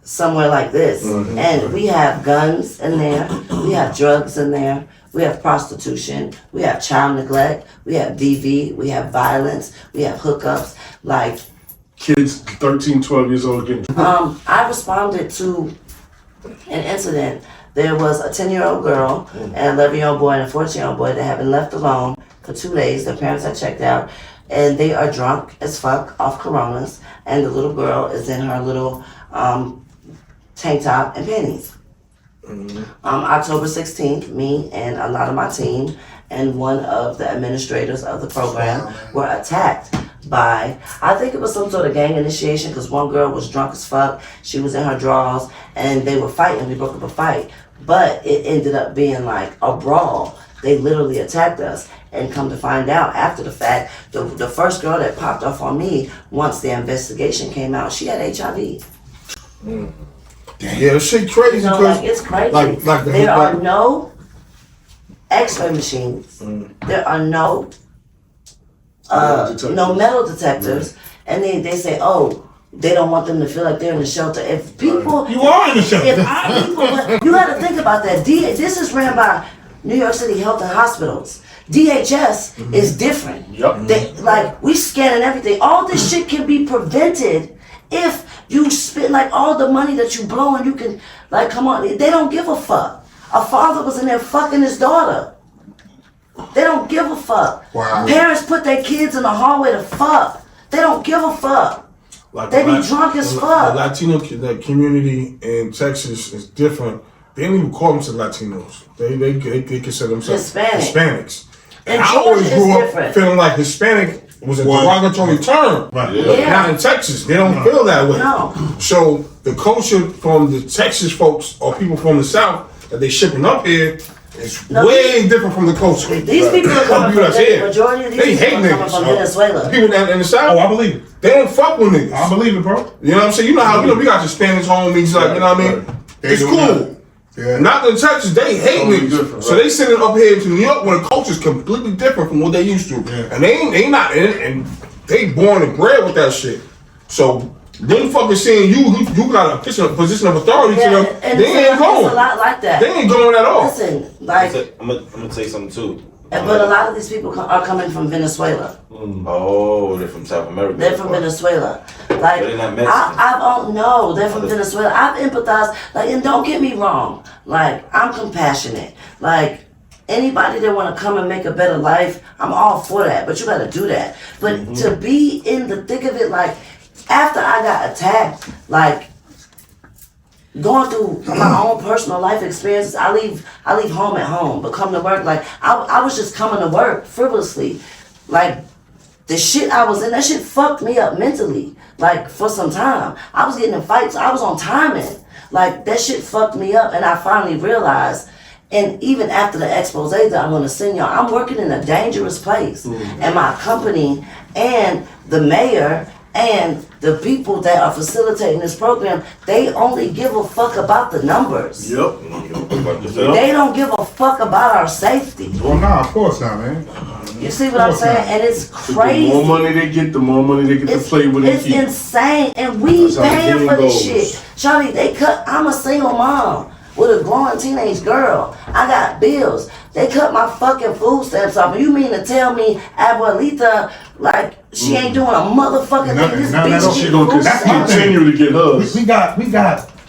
somewhere like this? And we have guns in there, we have drugs in there, we have prostitution, we have child neglect, we have DV, we have violence, we have hookups. Like, Kids 13, 12 years old getting. I responded to an incident. There was a 10-year-old girl, an 11-year-old boy, and a 14-year-old boy that have been left alone for 2 days. Their parents had checked out, and they are drunk as fuck off Coronas, and the little girl is in her little tank top and panties. October 16th, me and a lot of my team and one of the administrators of the program were attacked by, I think it was some sort of gang initiation, because one girl was drunk as fuck. She was in her drawers, and they were fighting. We broke up a fight, but it ended up being like a brawl. They literally attacked us, and come to find out after the fact, the first girl that popped off on me, once the investigation came out, she had HIV. Yeah, this shit crazy. It's crazy. Like there are no X-ray machines. There are no metal detectors, and they say, they don't want them to feel like they're in the shelter. If people, You are in the shelter. If our people, you got to think about that. This is ran by New York City Health and Hospitals. DHS is different. Yep. We scanning everything. All this shit can be prevented if you spend all the money that you blow, and you can come on. They don't give a fuck. A father was in there fucking his daughter. They don't give a fuck. Wow. Parents put their kids in the hallway to fuck. They don't give a fuck. They be drunk as fuck. The Latino community in Texas is different. They don't even call themselves Latinos. They consider themselves Hispanics. And I always grew up feeling like Hispanic was a derogatory term. Right. Yeah. Now in Texas, they don't feel that way. No. So the culture from the Texas folks or people from the South that they shipping up here is way different from the culture. These people are coming from, the majority of these They hate people are coming niggas. from Venezuela. People that in the South, I believe it. they don't fuck with niggas. I believe it, bro. You know what I'm saying? You know how we got your Spanish homies, you know what I mean? It's cool. Yeah. Not in Texas, they hate Totally niggas. different, So right. they send it up here to New York where the culture's completely different from what they used to. Yeah. And they not, and they born and bred with that shit. So them fucking seeing you got a position of authority to them, and they ain't going. It's a lot like that. They ain't going at all. Listen, I'm gonna tell you something too. but a lot of these people are coming from Venezuela. Oh, they're from South America. They're from Venezuela. But they're not Mexican. No, they're from Venezuela. I've empathized. And don't get me wrong. I'm compassionate. Anybody that want to come and make a better life, I'm all for that. But you got to do that. But to be in the thick of it, after I got attacked, going through my own personal life experiences. I leave home at home, but come to work like I was just coming to work frivolously, like the shit I was in. That shit fucked me up mentally. Like for some time, I was getting in fights. I was on timing. Like that shit fucked me up, and I finally realized. And even after the expose that I'm gonna send y'all, I'm working in a dangerous place, and my company and the mayor and the people that are facilitating this program, they only give a fuck about the numbers. Yep. They don't give a fuck about our safety. Well, nah, of course not, man. You see what I'm saying? And it's The crazy. more money they get, the more money they get to play with and It's keep. insane, and we That's how the paying game for this goes. shit. Charlie, I'm a single mom with a growing teenage girl. I got bills. They cut my fucking food stamps off. And you mean to tell me Abuelita, like, she ain't doing a motherfucking thing? This bitch She get gonna food That's my stamps. thing. continue to get hers.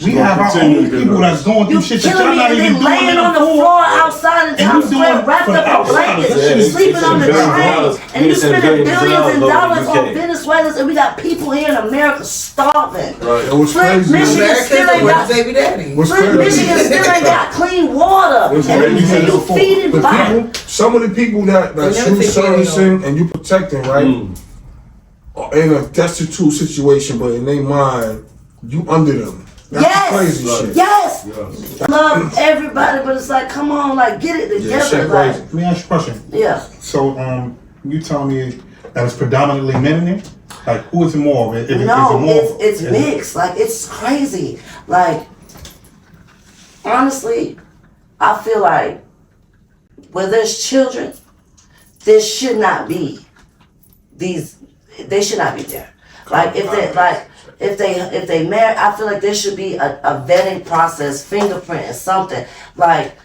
We have our own people that's going through You shit that killing y'all me not and even then doing laying in on the full. floor outside in And Times you doing Square wrapped for the up in outsiders. blankets, That shit is- sleeping on the it's train, and you it's spending billions of billions and dollars dollars over on UK. Venezuelans, and we got people here in America starving. Right. It was Flint, crazy. Michigan Americans still are ain't with got. baby daddy. What's Flint, crazy? Michigan still ain't got clean water, What's and crazy you is feeding The fire. people, some of the people that They never you take care of servicing and you protecting, right? Are in a destitute situation, but in their mind, you under them. That's Yes, the crazy shit. yes. Yes. Love everybody, but it's like, come on, like get it Yeah, together, shit like, crazy. Let me ask you a question. yeah. So, you telling me that it's predominantly men in there? Like, who is it more? Is it No, more? it's mixed. Like it's crazy. Like honestly, I feel like where there's children, there should not be these. They should not be there. Like if they marry, I feel like there should be a vetting process, fingerprint, or something. Like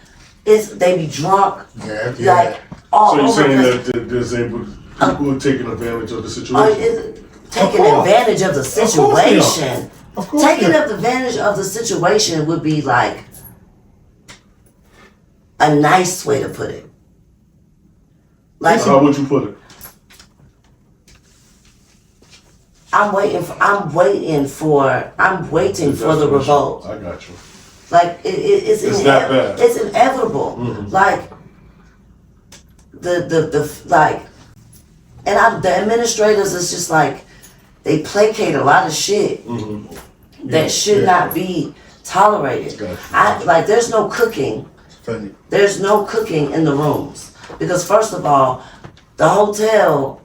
they be drunk. Yeah. Like all So you're over. saying the- that there's people are taking advantage of the Oh, situation? is taking Of course. advantage of the course they are. situation. Of course Taking they are. advantage of the situation would be like a nice way to put it. Like How would you put it? I'm waiting for the revolt. I got you. Like it's It's that bad. It's inevitable. Like the administrators is just like they placate a lot of shit that should not be tolerated. Gotcha. There's no cooking. There's no cooking in the rooms because first of all, the hotel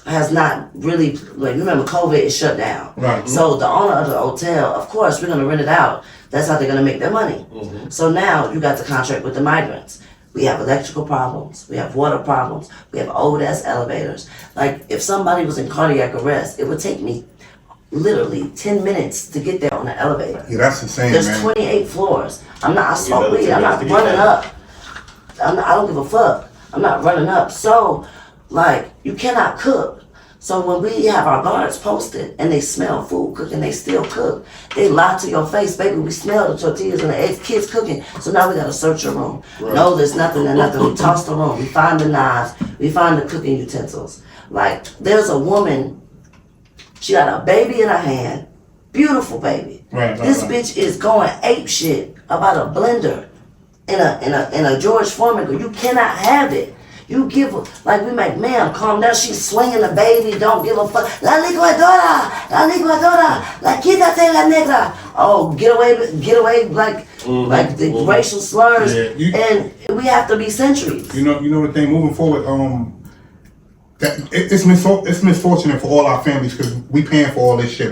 has not really, like, remember COVID is shut down. Right. So the owner of the hotel, of course, we're gonna rent it out. That's how they're gonna make their money. So now you got the contract with the migrants. We have electrical problems, we have water problems, we have old ass elevators. Like if somebody was in cardiac arrest, it would take me literally 10 minutes to get there on the elevator. Yeah, that's insane, There's man. 28 floors. I smoke another weed, 10 I'm not minutes to get running there. up. I don't give a fuck. I'm not running up. So, like, you cannot cook. So when we have our guards posted and they smell food cooking, they still cook. They lie to your face, baby, we smell the tortillas and the eggs, kids cooking. So now we gotta search your room. No, there's nothing and nothing. We toss the room, we find the knives, we find the cooking utensils. Like, there's a woman, she got a baby in her hand, beautiful baby. Right, This right. bitch is going ape shit about a blender in a George Foreman. You cannot have it. You give her, like we make, ma'am, calm down. She's swinging the baby, don't give a fuck. La licuadora, la quítate la negra. Oh, get away, like the racial slurs. Yeah, and we have to be sentries. You know the thing. Moving forward, it's misfortunate for all our families because we paying for all this shit.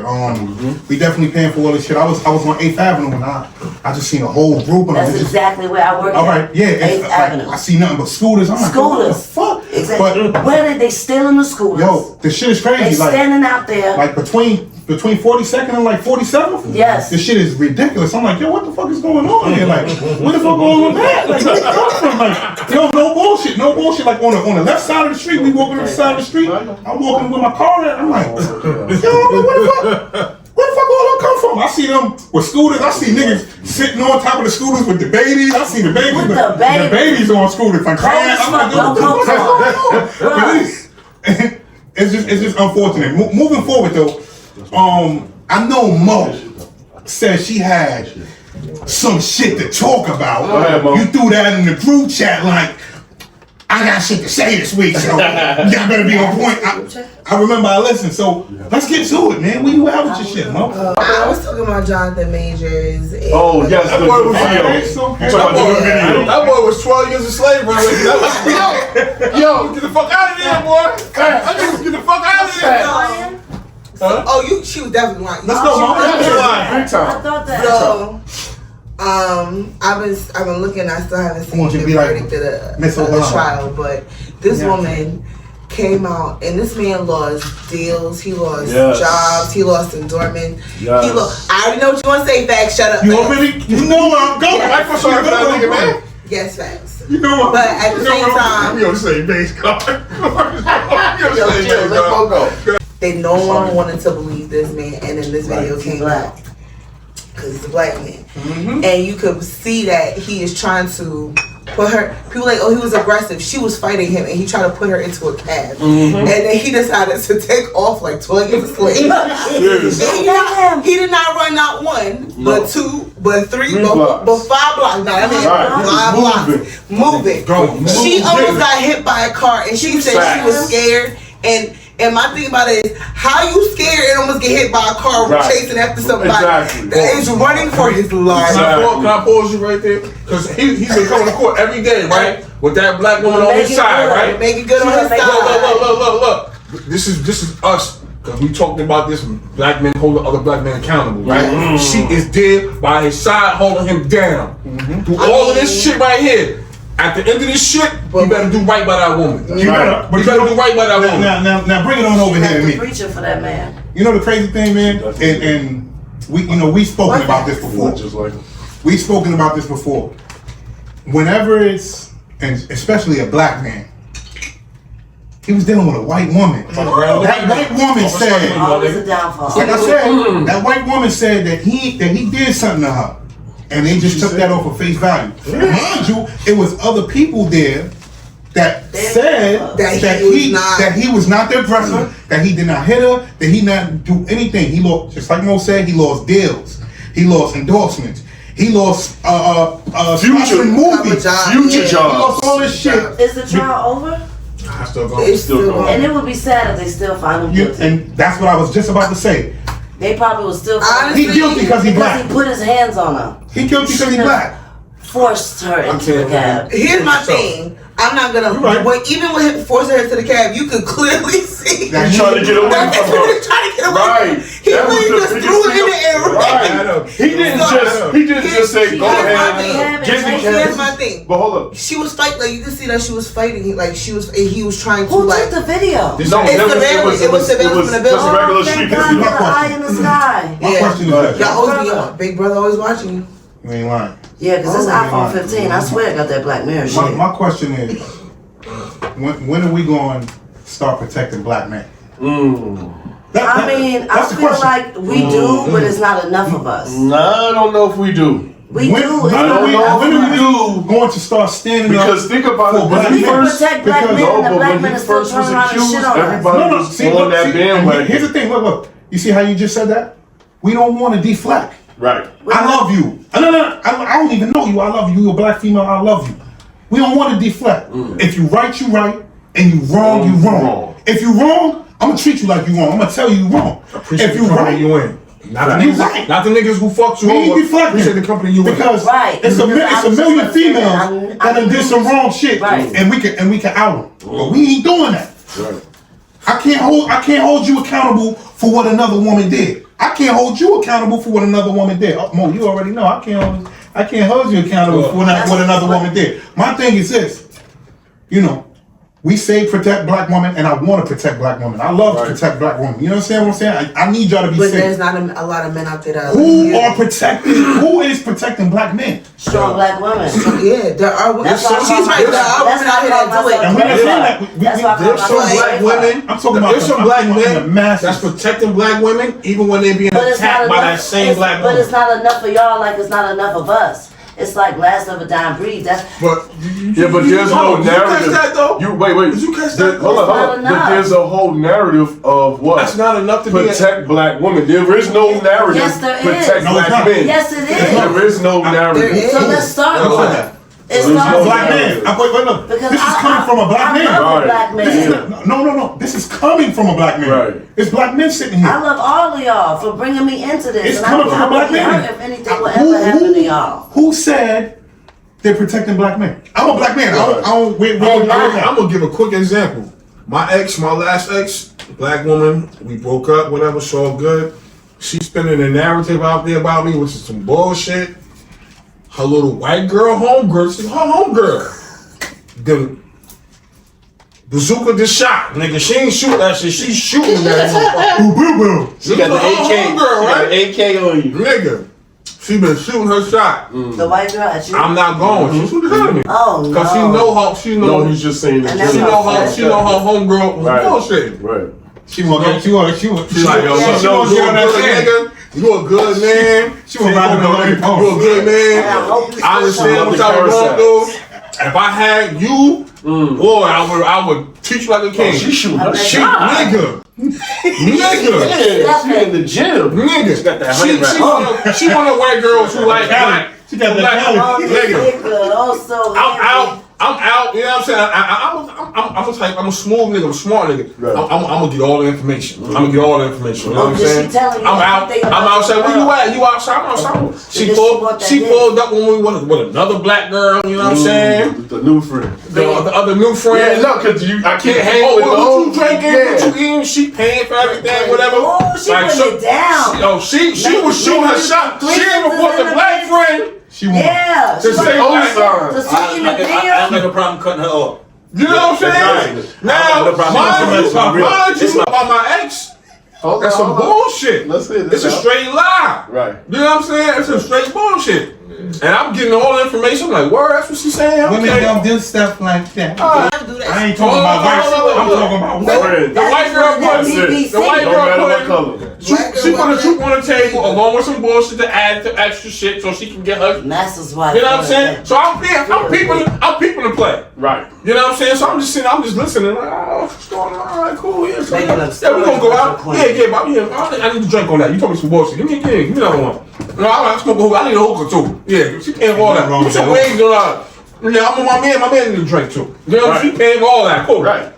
We definitely paying for all this shit. I was on 8th Avenue and I just seen a whole group of them. That's exactly where I work. All right, yeah. 8th Avenue. I see nothing but scooters. I'm like, what the fuck? Exactly. But Where did they stealing the scooters? yo, the shit is they crazy. Like standing out there. between 42nd and like 47th. Yes. This shit is ridiculous. I'm like, yo, what the fuck is going on here? Like, where the fuck going on that? Like, where it come from? Like, yo, no bullshit. Like on the left side of the street, we walking on the side of the street. I'm walking with my car there. I'm like, yo, where the fuck all them come from? I see them with scooters. I see niggas sitting on top of the scooters with the babies. I see the babies. With the babies on scooters. Like, Cold as I'm like, fuck, yo, what the no fuck is going on? It's just unfortunate. Moving forward though, I know Mo. said she had some shit to talk about. ahead, Mo. You threw that in the group chat like, I got shit to say this week, so y'all better be on point. I remember I listened, so let's get to it, man. Where you at with your shit, Mo? I was talking about Jonathan Majors. And Oh, yes, That the boy was video. Okay. You talking about the video. That boy was 12 years of slavery. Yo, get the fuck out of there, boy. Get the fuck out of there. Oh, she was definitely lying. Let's go, Mo. Big time. I thought that. So, I've been looking. I still haven't seen want you the to be like verdict of Miss the Obama. trial, but this woman came out, and this man lost deals. He lost jobs. He lost endorsements. Yes. He lost. I already know what you want to say. Facts. Shut up. You Facts. already, you know where I'm going. I feel sorry for that nigga, man. Yes, facts. You know what? But at the same time, We on the same base card. they no one wanted to believe this man, and then this video came out because he's a black man, and you could see that he is trying to put her. People like, oh, he was aggressive. She was fighting him, and he tried to put her into a cab, and then he decided to take off like 12 years a slave. And he did not run not one, but two, but three, but 5 blocks. No, I mean 5 blocks. Moving. She almost got hit by a car, and she said she was scared. And my thing about it is, how you scared and almost get hit by a car chasing after somebody that is running for his life? Can I pause you right there? Because he's been coming to court every day, right? With that black woman on his side, right? Make it good on his side. Look. This is us. Because we talked about this, black men holding other black men accountable, right? She is there by his side, holding him down. Through all of this shit right here. At the end of this shit, you better do right by that woman. You better do right by that woman. Now bring it on over here to me. Preaching for that man. You know the crazy thing, man, and we spoken about this before. Just like We've spoken about this before. Whenever it's, and especially a black man, he was dealing with a white woman. That white woman said, Always a downfall. like I said, that white woman said that he did something to her. And they just took that off of face value. Mind you, it was other people there that said that he was not their aggressor, that he did not hit her, that he not do anything. He lost, just like Mo said, he lost deals, he lost endorsements, he lost future movies, future he jobs. lost all this shit. Is the trial over? I still going. Still going. And it would be sad if they still find him guilty. And that's what I was just about to say. They probably will still He guilty because he black. he put his hands on her. He guilty because he black. Forced her into the cab. Here's my thing. I'm not gonna. Even with him forcing her to the cab, you could clearly see That He's trying to get away that from he her. was trying to get away. Right. He That was really the just biggest threw it in thing. the air. Right. He didn't just say, go ahead, get the Here's cab. my thing. But hold up. She was fighting. Like you can see that she was fighting. Like he was trying to Who like. took the video? No, It's surveillance. It was surveillance from the just building. regular Thank street. God my for the question. eye in the sky. My question is this. Y'all always be on. Big brother always watching you. You ain't lying. Yeah, because this iPhone 15, I swear it got that Black Mirror shit. My question is, when are we going to start protecting black men? I mean, I feel like we do, but it's not enough of us. No, I don't know if we do. We When do. when It's are not we enough of us. going to start standing Because up? think about it. for When black he We can first, protect black men, and the but black when men he are still first was turning around and accused, shit on us. everybody was on that and bandwagon. here's the thing. Look. You see how you just said that? We don't want to deflect. Right. I love you. No. I don't even know you. I love you. You're a black female. I love you. We don't want to deflect. If you right, you right. And you wrong, you wrong. If you wrong, I'm going to treat you like you wrong. I'm going to tell you wrong. If you right, you in. Not the You niggas, right. not the niggas who fucked you we ain't over. deflecting. Appreciate the company you in. Because Right. it's a Because million I was just females gonna say that. that done did some wrong shit, Right. and we can out them. But we ain't doing that. Right. I can't hold you accountable for what another woman did. I can't hold you accountable for what another woman did. Oh, Mo, you already know I can't hold you accountable for what another woman did. My thing is this, we say protect black women, and I want to protect black women. I love to protect black women. You know what I'm saying? I need y'all to be But safe. there's not a lot of men out there that Who is protecting black men? Strong black women. Yeah, there are women. That's why I She's call right. There myself- are that's women out here why I that call do it. And we're not saying that. That's why I call There's some myself black a women. I'm talking about There's some black the men masses. that's protecting black women, even when they being But it's not attacked by that enough. same black But woman. it's not enough for y'all. Like it's not enough of us. It's like last of a dying breed. That's But but there's no did you narrative. catch that though? Wait. Did you catch that? Hold on. not But enough. there's a whole narrative of what? That's not enough to be protect black women. There is no narrative. Yes, there is. Protect No, black it's not. men. yes, it is. There is no narrative. So let's start Who with said it. that? It There's starts no Black with- man. Wait, look. Because This is coming from a black man. I love Right. a black man. This is no. This is coming from a black man. Right. It's black men sitting here. I love all of y'all for bringing me into this. It's and coming I from a black would be man. hurt if anything would ever happen to y'all. Who said they're protecting black men? I'm a black man. I don't wait. I'm gonna give a quick example. My last ex, black woman, we broke up, whatever, it's all good. She's spinning a narrative out there about me, which is some bullshit. Her little white girl homegirl, she's her homegirl. The bazooka just shot, nigga. She ain't shooting that shit, she's shooting that motherfucker. Boo boo. She got the AK. Homegirl, She got right? the AK on you. Nigga, she been shooting her shot. The white girl at you. I'm not going. She's shooting at me. Oh no. Cause she No, know he's just saying And that. that's not she know her homegirl was Right. bullshit. Right. She want. She's like, yo, Yeah, you a good nigga. You a good man. She was about to go like, You a good man. I hope you I understand what still y'all was love going the through. If I had you, boy, I would teach you like a king. She shooting her She, shit. nigga. Nigga. Yeah, she in the gym. Nigga. She got that 100 She one of the white girls who like black. She got that talent. Nigga. Nigga, also. I'm out, you know what I'm saying? I'm a smooth nigga, I'm a smart nigga. Right. I'm gonna get all the information. I'm gonna get all the information. You know what I'm Did she saying? tell you I'm out. everything I'm about outside. your Where you girl? at? You outside? I'm outside. She Did she want that dick? pulled up when we went with another black girl. You know what I'm saying? The new friend. The other new Yeah, friend. no, cause I can't Hey, hang with the what old. you drinking? What you eating? She paying for everything, whatever. Oh, she Like, put it down. She was shooting her shot. She didn't report the black friend. She want. Yeah. To She say, was- oh, So she in the I don't have video. no problem cutting her off. You know what I'm saying? Right. Now, No problem. mind you, about my ex, that's some bullshit. Let's hear It's this a out. straight lie. Right. You know what I'm saying? It's a straight bullshit. And I'm getting all the information. I'm like, word, that's what she's saying. Women Okay. don't do stuff like that. Alright. I ain't talking about white. I'm talking about The women. white girl That's put it. the white No girl matter what put color. she put a troop on the table along with some bullshit to add to extra shit so she can get her. Master's wife. You know what I'm saying? So I'm peeping the play. Right. You know what I'm saying? So I'm just sitting, I'm just listening. Like, oh, what's going on? All right, cool. Yeah, so, Making up yeah, we stories gonna go about out. your Yeah, queen. Bob. Yeah, I need to drink on that. You told me some bullshit. Give me another one. No, I'm smoke a hookah. I need a hookah too. Yeah, she paying for all that. Nothing wrong Put with some that wings on that. Yeah, I'm with my man need to drink too. You know, she paying for all that. Cool. Right.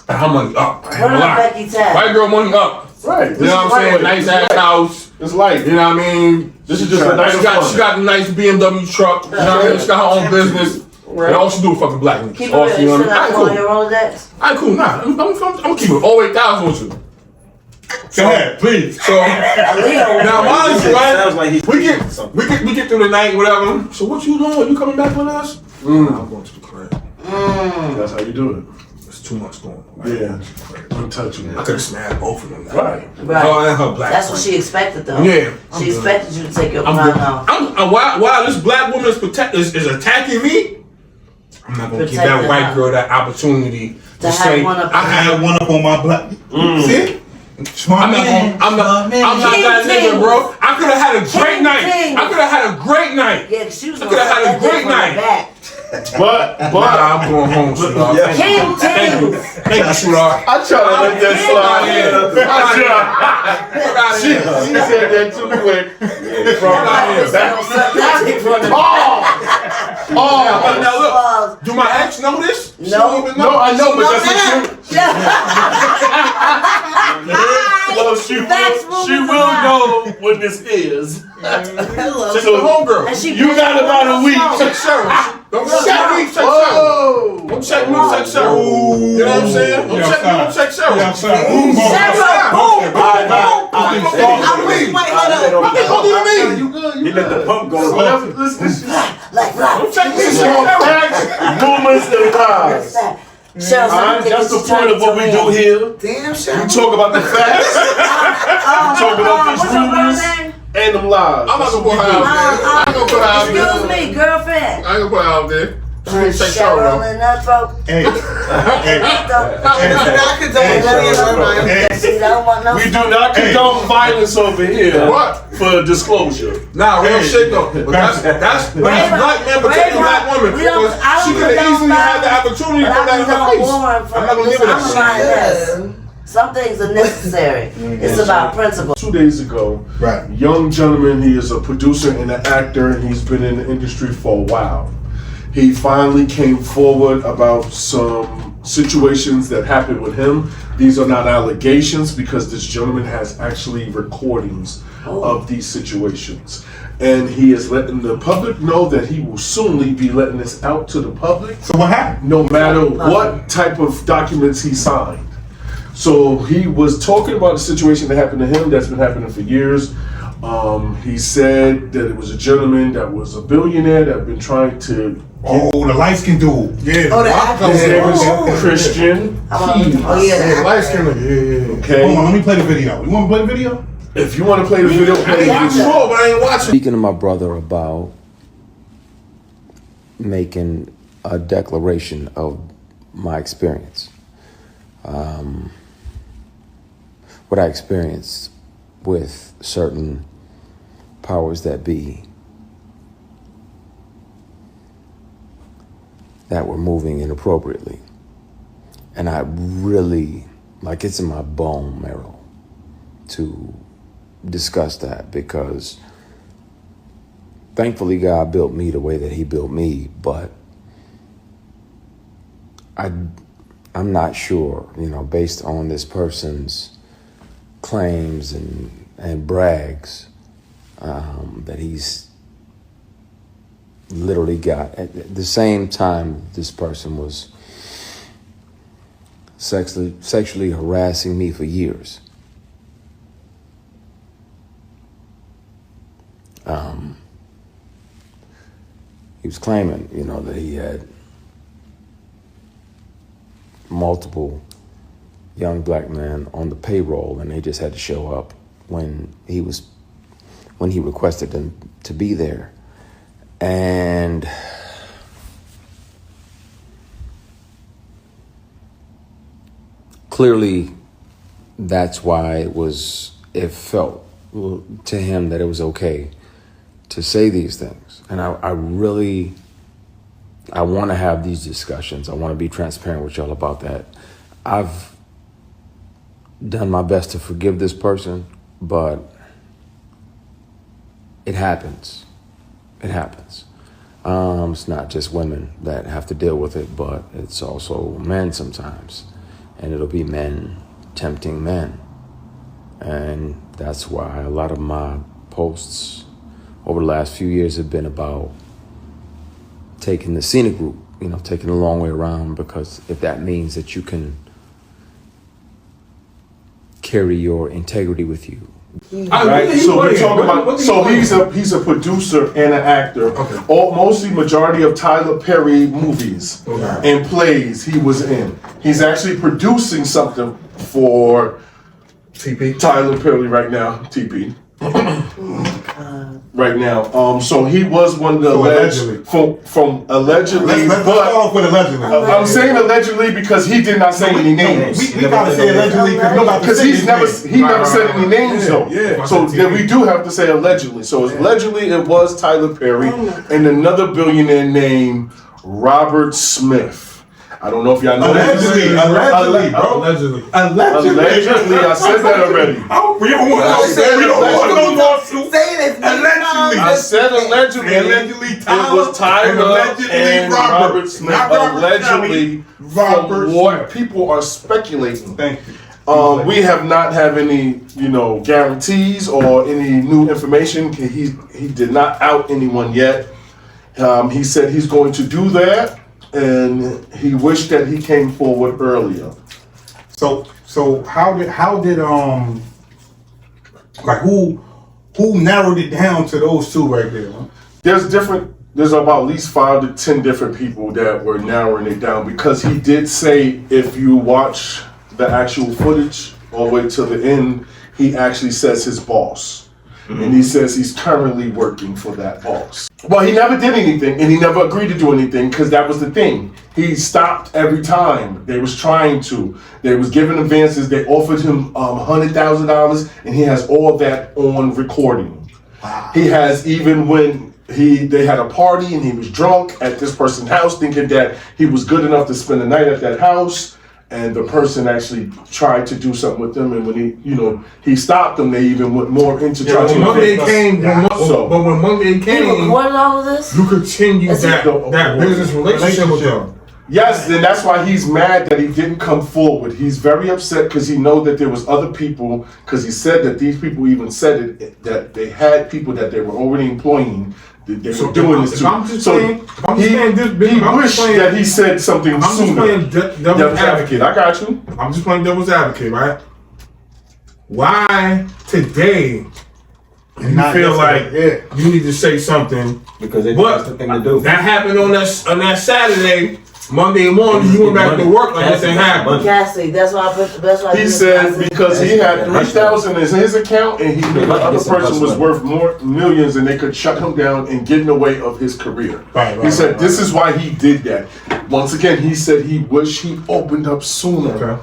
And her money up. I ain't What gonna up, lie. Becky Tab? White girl money up. Right. You know what I'm saying? Nice ass house. It's light. You know what I mean? This is just a nice She got the nice BMW truck. You know what I mean? She got her own business. And all she do is fucking black niggas. Keep it All real. she You know. should not Alright, go on cool. your Rolodex. Alright, cool. Nah, I'm gonna keep it all 8,000 with you. Go ahead, please. So Leo. now, mind you, Sounds like he's we get through the night, whatever. So what you doing? You coming back with us? I'm going to the crib. That's how you do it. There's too much going on. Yeah. Untouchable. I could have snapped both of them. That Right. night. Right. Her and her black. That's what friend. she expected, though. Yeah, I'm She good. expected you to take your I'm crown good. off. While this black woman is attacking me, I'm not gonna give Protect that her. white girl that opportunity to have say one up I I had one up on my black. See? Smart man. I'm not that King nigga, bro. I could have had a great King night. King. I could have had a great night. Yeah, she was I coulda had a great night. Back. But Nah, I'm going home, sweetheart. Yeah. King Thank you, Ting. thank you, sweetheart. I try to let that slide. Get out of She here. said that too quick. Get out of here. Oh, Now look, do my ex know this? She No. don't even know. no, I know, but that's what Well, she Facts, will rumors, know and what this is. Check the homegirl. And she You got about a week. Check Cheryl. Don't check me, check Cheryl. Whoa. Don't check me, check Cheryl. You know what I'm saying? Don't check me, don't check Cheryl. Yeah, son. Cheryl, boom, boom. Don't Wait, hold up. Don't do to me. You good? He let the pump go. Whatever. Listen, Like, Don't check me, check Cheryl. Rumors and lies. Cheryl, That's the point of what we do here. Damn, we shit. talk about the facts Talk about these rumors. and them lies. I'm not gonna put her out there. I ain't gonna put her out there. Excuse me, girlfriend. I ain't gonna put her out there. She didn't say Cheryl Cheryl. in the throat. Hey, She don't want no. We do not condone violence over here. What? For disclosure. Nah, real shit though. But that's black men protecting black women. Because she could have easily had the opportunity to put that in her face. I'm not gonna give her that shit. Some things are necessary. It's about principle. 2 days ago, right. young gentleman, he is a producer and an actor, and he's been in the industry for a while. He finally came forward about some situations that happened with him. These are not allegations because this gentleman has actually recordings of these situations. And he is letting the public know that he will soonly be letting this out to the public. So what happened? No matter what type of documents he signed. So he was talking about a situation that happened to him that's been happening for years. He said that it was a gentleman that was a billionaire that had been trying to the light-skinned dude. Yeah. Oh, the actor. his name was Christian Keys. Oh yeah, Light skin nigga. Yeah. Okay. Hold on, let me play the video. You want to play the video? If you want to play the video, play I'm the video. sure, but I ain't watching. Speaking to my brother about making a declaration of my experience, what I experienced with certain powers that be that were moving inappropriately. And I really, like, it's in my bone marrow to discuss that, because thankfully God built me the way that he built me, but I'm not sure, based on this person's claims and brags, that he's literally got, at the same time this person was sexually harassing me for years. He was claiming, that he had multiple young black men on the payroll, and they just had to show up when he requested them to be there. And clearly that's why it felt to him that it was okay to say these things. And I want to have these discussions. I want to be transparent with y'all about that. I've done my best to forgive this person, but it happens. It happens. It's not just women that have to deal with it, but it's also men sometimes. And it'll be men tempting men. And that's why a lot of my posts over the last few years have been about taking the scenic route, taking the long way around, because if that means that you can carry your integrity with you. Right? So we're talking about. So he's a producer and an actor. Okay. Mostly majority of Tyler Perry movies and plays he was in. He's actually producing something for TP. Tyler Perry right now. TP. Right now. So he was one of the allegedly. from allegedly. Let's start off with allegedly. I'm saying allegedly because he did not say any names. We gotta say allegedly Because he never said any names though. Yeah. So then we do have to say allegedly. So allegedly it was Tyler Perry and another billionaire named Robert Smith. I don't know if y'all know Allegedly, that. bro. Allegedly. Allegedly, I said that already. We don't want to say it. We don't want no lawsuit. Say this. Allegedly. I said allegedly. Allegedly It was Tyler and Robert Smith. Not Robert Allegedly, Robert from what Smith. people are speculating. Thank you. We have not have any, guarantees or any new information. He did not out anyone yet. He said he's going to do that, and he wished that he came forward earlier. So how did who narrowed it down to those two right there? Huh? There's about at least 5 to 10 different people that were narrowing it down, because he did say, if you watch the actual footage all the way to the end, he actually says his boss. and he says he's currently working for that boss. Well, he never did anything, and he never agreed to do anything, because that was the thing. He stopped every time they was trying to. They was giving advances. They offered him $100,000, and he has all that on recording. Wow. He has, even when they had a party and he was drunk at this person's house, thinking that he was good enough to spend the night at that house. And the person actually tried to do something with them, and when he stopped them, they even went more into trying to. When Monday came, but when Monday came, he recorded all of this. You continued that business relationship with them. Yes, and that's why he's mad that he didn't come forward. He's very upset because he know that there was other people, because he said that these people even said it, that they had people that they were already employing. They were doing this too. He wished that he said something sooner. I'm just playing devil's advocate. I got you. I'm just playing devil's advocate, right? Why today you feel like you need to say something? Because that's the thing to do. That happened on that Saturday. Monday morning, you went back to work like nothing happened. Cassie, that's why I put. That's why he said because he had 3,000 in his account, and he knew the other person was worth more millions, and they could shut him down and get in the way of his career. He said this is why he did that. Once again, he said he wished he opened up sooner,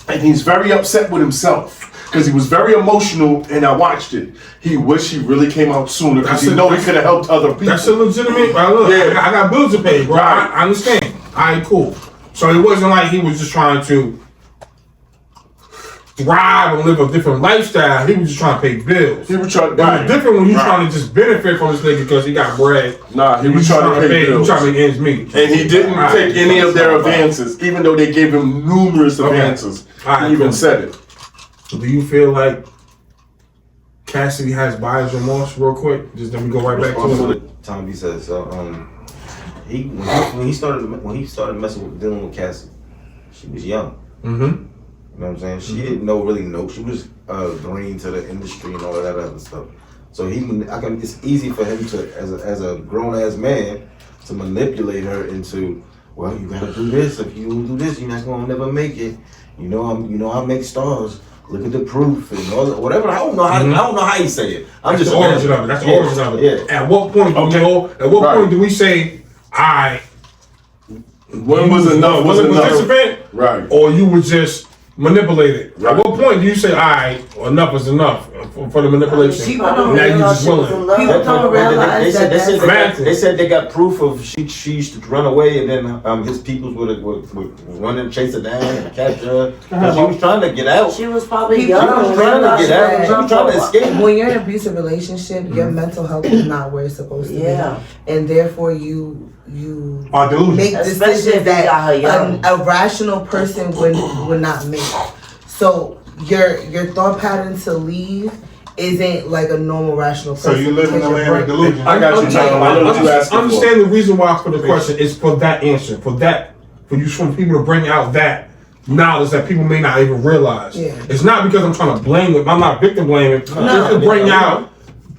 and he's very upset with himself. Because he was very emotional, and I watched it. He wished he really came out sooner, because he know he could have helped other people. That's a legitimate. Look, I got bills to pay, bro. Right. I understand. All right, cool. So it wasn't like he was just trying to thrive and live a different lifestyle. He was just trying to pay bills. He was trying. It was different when you trying to just benefit from this nigga because he got bread. Nah, he was trying to pay bills. He was trying to make ends meet. And he didn't take any of their advances, even though they gave him numerous advances. He even said it. Do you feel like Cassidy has buyer's remorse, real quick? Just let me go right back to it. Tom B says when he started messing with dealing with Cassidy, she was young. You know what I'm saying? She didn't really know. She was green to the industry and all of that other stuff. So it's easy for him to, as a grown ass man, to manipulate her into, well, you gotta do this. If you don't do this, you're not gonna never make it. I make stars. Look at the proof and all that, whatever. I don't know how you say it. That's the origin of it. That's the origin of it. Yeah. At what point do we say, when was enough? Was it participant? Right. Or you were just manipulated? Right. At what point do you say, enough is enough for the manipulation? Now you just willing. People don't realize they said they got proof of she used to run away, and then his people would run and chase her down and capture her. She was trying to get out. She was probably young. She was trying to get out. She was trying to escape. When you're in an abusive relationship, your mental health is not where it's supposed to be, and therefore you make decisions that a rational person would not make. So your thought pattern to leave isn't like a normal rational person. So you live in the land of delusion. I got you, Tom. I know what you asking for. Understand the reason why for the question is for that answer, for people to bring out that knowledge that people may not even realize. It's not because I'm trying to blame it. I'm not victim blaming. It's to bring out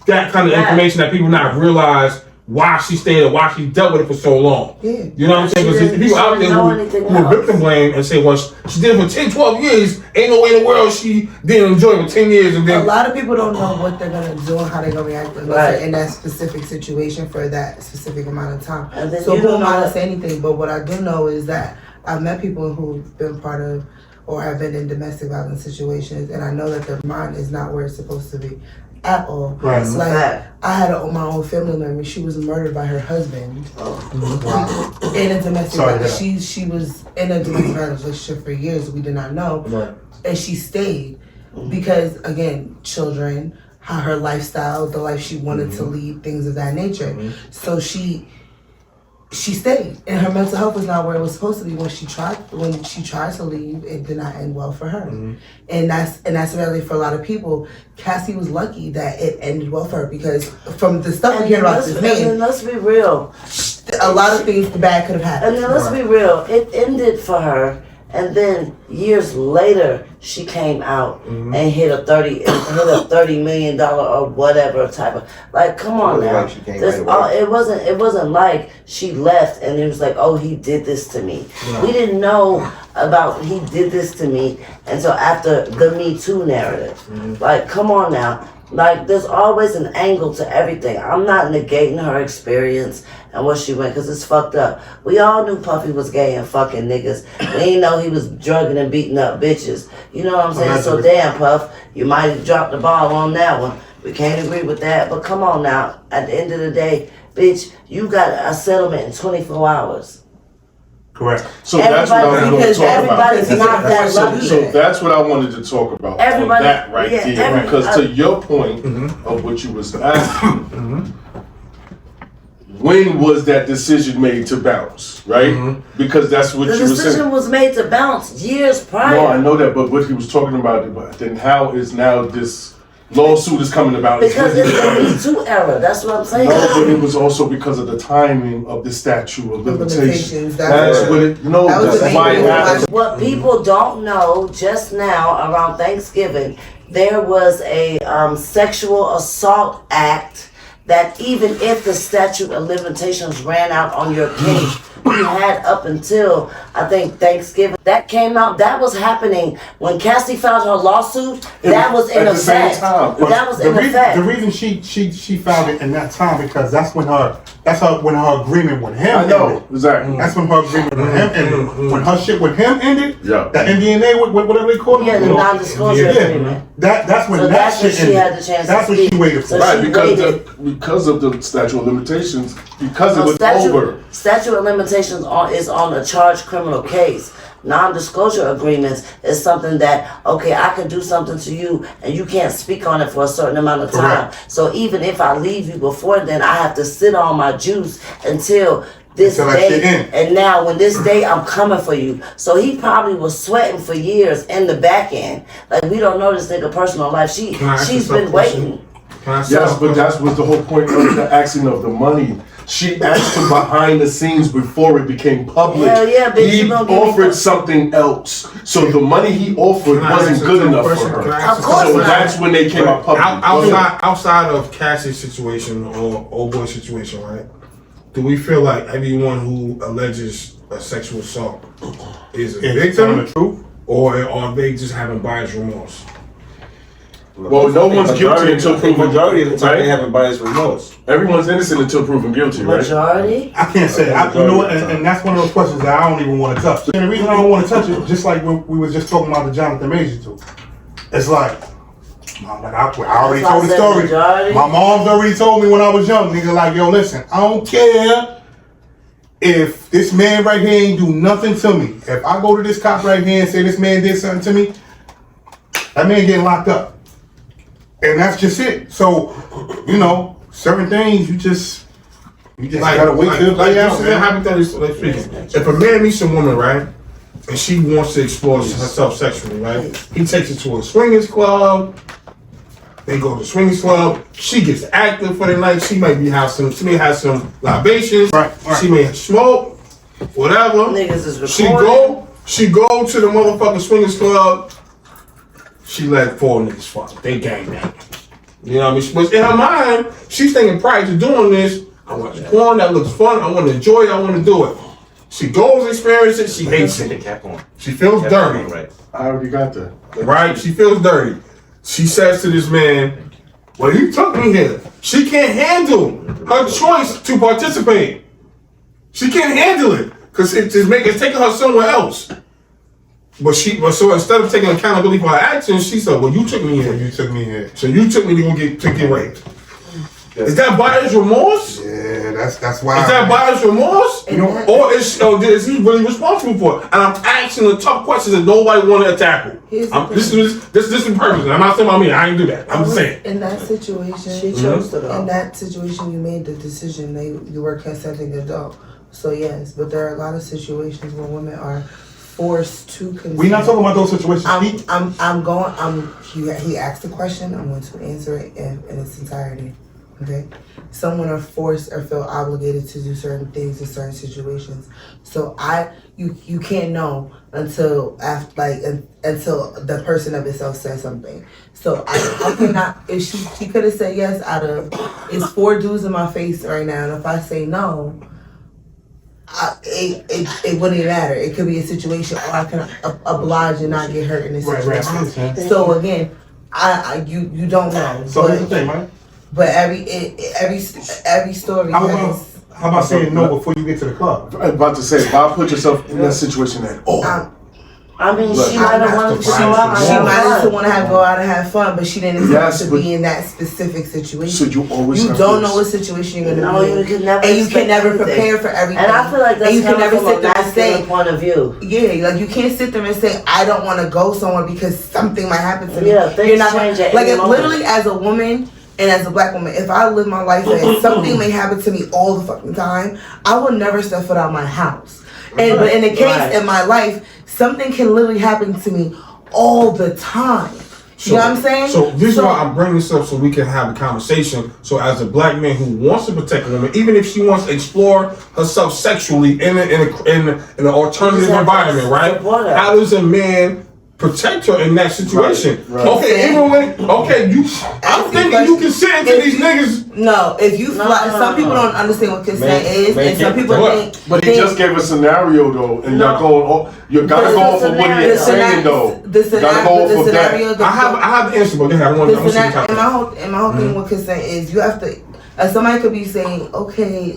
that kind of information that people not realize why she stayed or why she dealt with it for so long. You know what I'm saying? Because people out there who victim blame and say, well, she did it for 10, 12 years. Ain't no way in the world she didn't enjoy it for 10 years. And then a lot of people don't know what they're going to do and how they're going to react in that specific situation for that specific amount of time. So who am I to say anything? But what I do know is that I've met people who've been part of or have been in domestic violence situations, and I know that their mind is not where it's supposed to be at all. Right. It's like I had my own family member. She was murdered by her husband in a domestic violence. She was in a domestic violence relationship for years. We did not know, and she stayed because again, children, how her lifestyle, the life she wanted to lead, things of that nature. So she stayed, and her mental health was not where it was supposed to be when she tried to leave. It did not end well for her, and that's really for a lot of people. Cassie was lucky that it ended well for her because from the stuff we hear about this man, let's be real, a lot of things bad could have happened. And then let's be real, it ended for her, and then years later she came out and hit a $30 million or whatever type of, like, come on now. It wasn't like she left and it was like, oh, he did this to me. We didn't know about he did this to me until after the Me Too narrative. Like, come on now. Like, there's always an angle to everything. I'm not negating her experience and what she went, because it's fucked up. We all knew Puffy was gay and fucking niggas. We didn't know he was drugging and beating up bitches. You know what I'm saying? So damn, Puff, you might have dropped the ball on that one. We can't agree with that, but come on now. At the end of the day, bitch, you got a settlement in 24 hours. Correct. So that's what I wanted to talk about. Everybody's not that lucky. So that's what I wanted to talk about. Everybody, on that right there. Because to your point of what you was asking, when was that decision made to bounce, right? Because that's what the you were saying. The decision was made to bounce years prior. No, I know that, but what he was talking about, then how is now this lawsuit is coming about? Because it's the Me Too era. That's what I'm saying. No, but it was also because of the timing of the statute of limitations. That's what it. No, that's why it happened. What people don't know, just now around Thanksgiving, there was a sexual assault act that even if the statute of limitations ran out on your case, you had up until, I think, Thanksgiving. That came out, that was happening when Cassie filed her lawsuit. That was in effect. That was in effect. The reason she filed it in that time because that's when her agreement with him I know, ended. exactly. That's when her agreement with him ended. When her shit with him ended, yeah. that NDA, whatever they call it. Yeah, the non-disclosure agreement. That's when so that shit ended. She had the chance that's to what speak. she waited for. So right, she because of the statute of limitations, because it was over. Statute of limitations is on a charged criminal case. Non-disclosure agreements is something that, okay, I can do something to you and you can't speak on it for a certain amount of time. Correct. So even if I leave you before then, I have to sit on my juice until this day. And now when this day, I'm coming for you. So he probably was sweating for years in the back end. Like, we don't know this nigga personal life. She's been waiting. Yes, but that was the whole point of the asking of the money. She asked him behind the scenes before it became public. Hell yeah, bitch, he offered something else. So the money he offered wasn't good enough for her. Of course so not. that's when they came out public. Outside of Cassie's situation or old boy situation, right? Do we feel like everyone who alleges a sexual assault is a victim, the truth, or are they just having buyer's remorse? Well, no one's guilty until proven majority of the time right? they haven't biased remorse. Everyone's innocent until proven guilty, right? Majority? I can't say. You know what? And that's one of those questions that I don't even want to touch. And the reason I don't want to touch it, just like when we were just talking about the Jonathan Major too, it's like, I already told the story. Majority. My mom's already told me when I was young, nigga, like, yo, listen, I don't care if this man right here ain't do nothing to me. If I go to this cop right here and say this man did something to me, that man getting locked up. And that's just it. So, you know, certain things you just gotta wait till it play out. Hypothetically speaking, if a man meets a woman, right, and she wants to explore herself sexually, right, he takes her to a swingers club. They go to the swingers club. She gets active for the night. She may have some libations. Right. She may smoke, whatever. Niggas is recording. She go to the motherfucking swingers club. She let 4 niggas fuck. They gang bang. You know what I mean? But in her mind, she's thinking prior to doing this, I want to porn, that looks fun, I want to enjoy it, I want to do it. She goes, experiences it, she hates it. She feels dirty. Right. I already got that. Right? She feels dirty. She says to this man, well, you took me here. She can't handle her choice to participate. She can't handle it because it's taking her somewhere else. But so instead of taking accountability for her actions, she said, well, you took me here. You took me here. So you took me to get raped. Is that buyer's remorse? Yeah, that's why. Is that buyer's remorse? You know what? Or is he really responsible for it? And I'm asking the tough questions that nobody want to tackle. This is purpose. I'm not saying about me. I ain't do that. I'm just saying. In that situation, She chose to go. in that situation, you made the decision. You were consenting adult. So yes, but there are a lot of situations where women are forced to consent. We're not talking about those situations. He asked the question. I'm going to answer it in its entirety. Okay, someone are forced or feel obligated to do certain things in certain situations. So you can't know until until the person of itself says something. So I cannot. If she could have said yes out of it's 4 dudes in my face right now, and if I say no, it wouldn't even matter. It could be a situation, or I can oblige and not get hurt in this situation. Right. So again, you don't know. So here's the thing, man. But every story has. How about saying no before you get to the club? I'm about to say, why put yourself in that situation at all? I mean, Look, she might have wanted to go out. She might have want to go out and have fun, but she didn't expect to be in that specific situation. So you always have don't to know what situation you're No, gonna be in. you can never And you can never anything. prepare for everything. And I feel like that's and you can never from sit a there and say, masculine point of view. yeah, like you can't sit there and say, I don't want to go somewhere because something might happen to me. Yeah, things You're not change at like any if moment. literally as a woman. And as a black woman, if I live my life and something may happen to me all the fucking time, I will never step foot out of my house. And but in the case in my life, something can literally happen to me all the time. You know what I'm saying? So this is why I'm bringing this up so we can have a conversation. So as a black man who wants to protect a woman, even if she wants to explore herself sexually in an alternative environment, right? How does a man protect her in that situation? Right. Okay, even when I'm thinking you can sit into these niggas. No, if you fly, some people don't understand what consent is, and some people think. But he just gave a scenario though, and y'all going. You gotta go off of what he's saying though. The scenario. I have the answer, but then I want to. My whole thing with consent is you have to. Somebody could be saying, okay,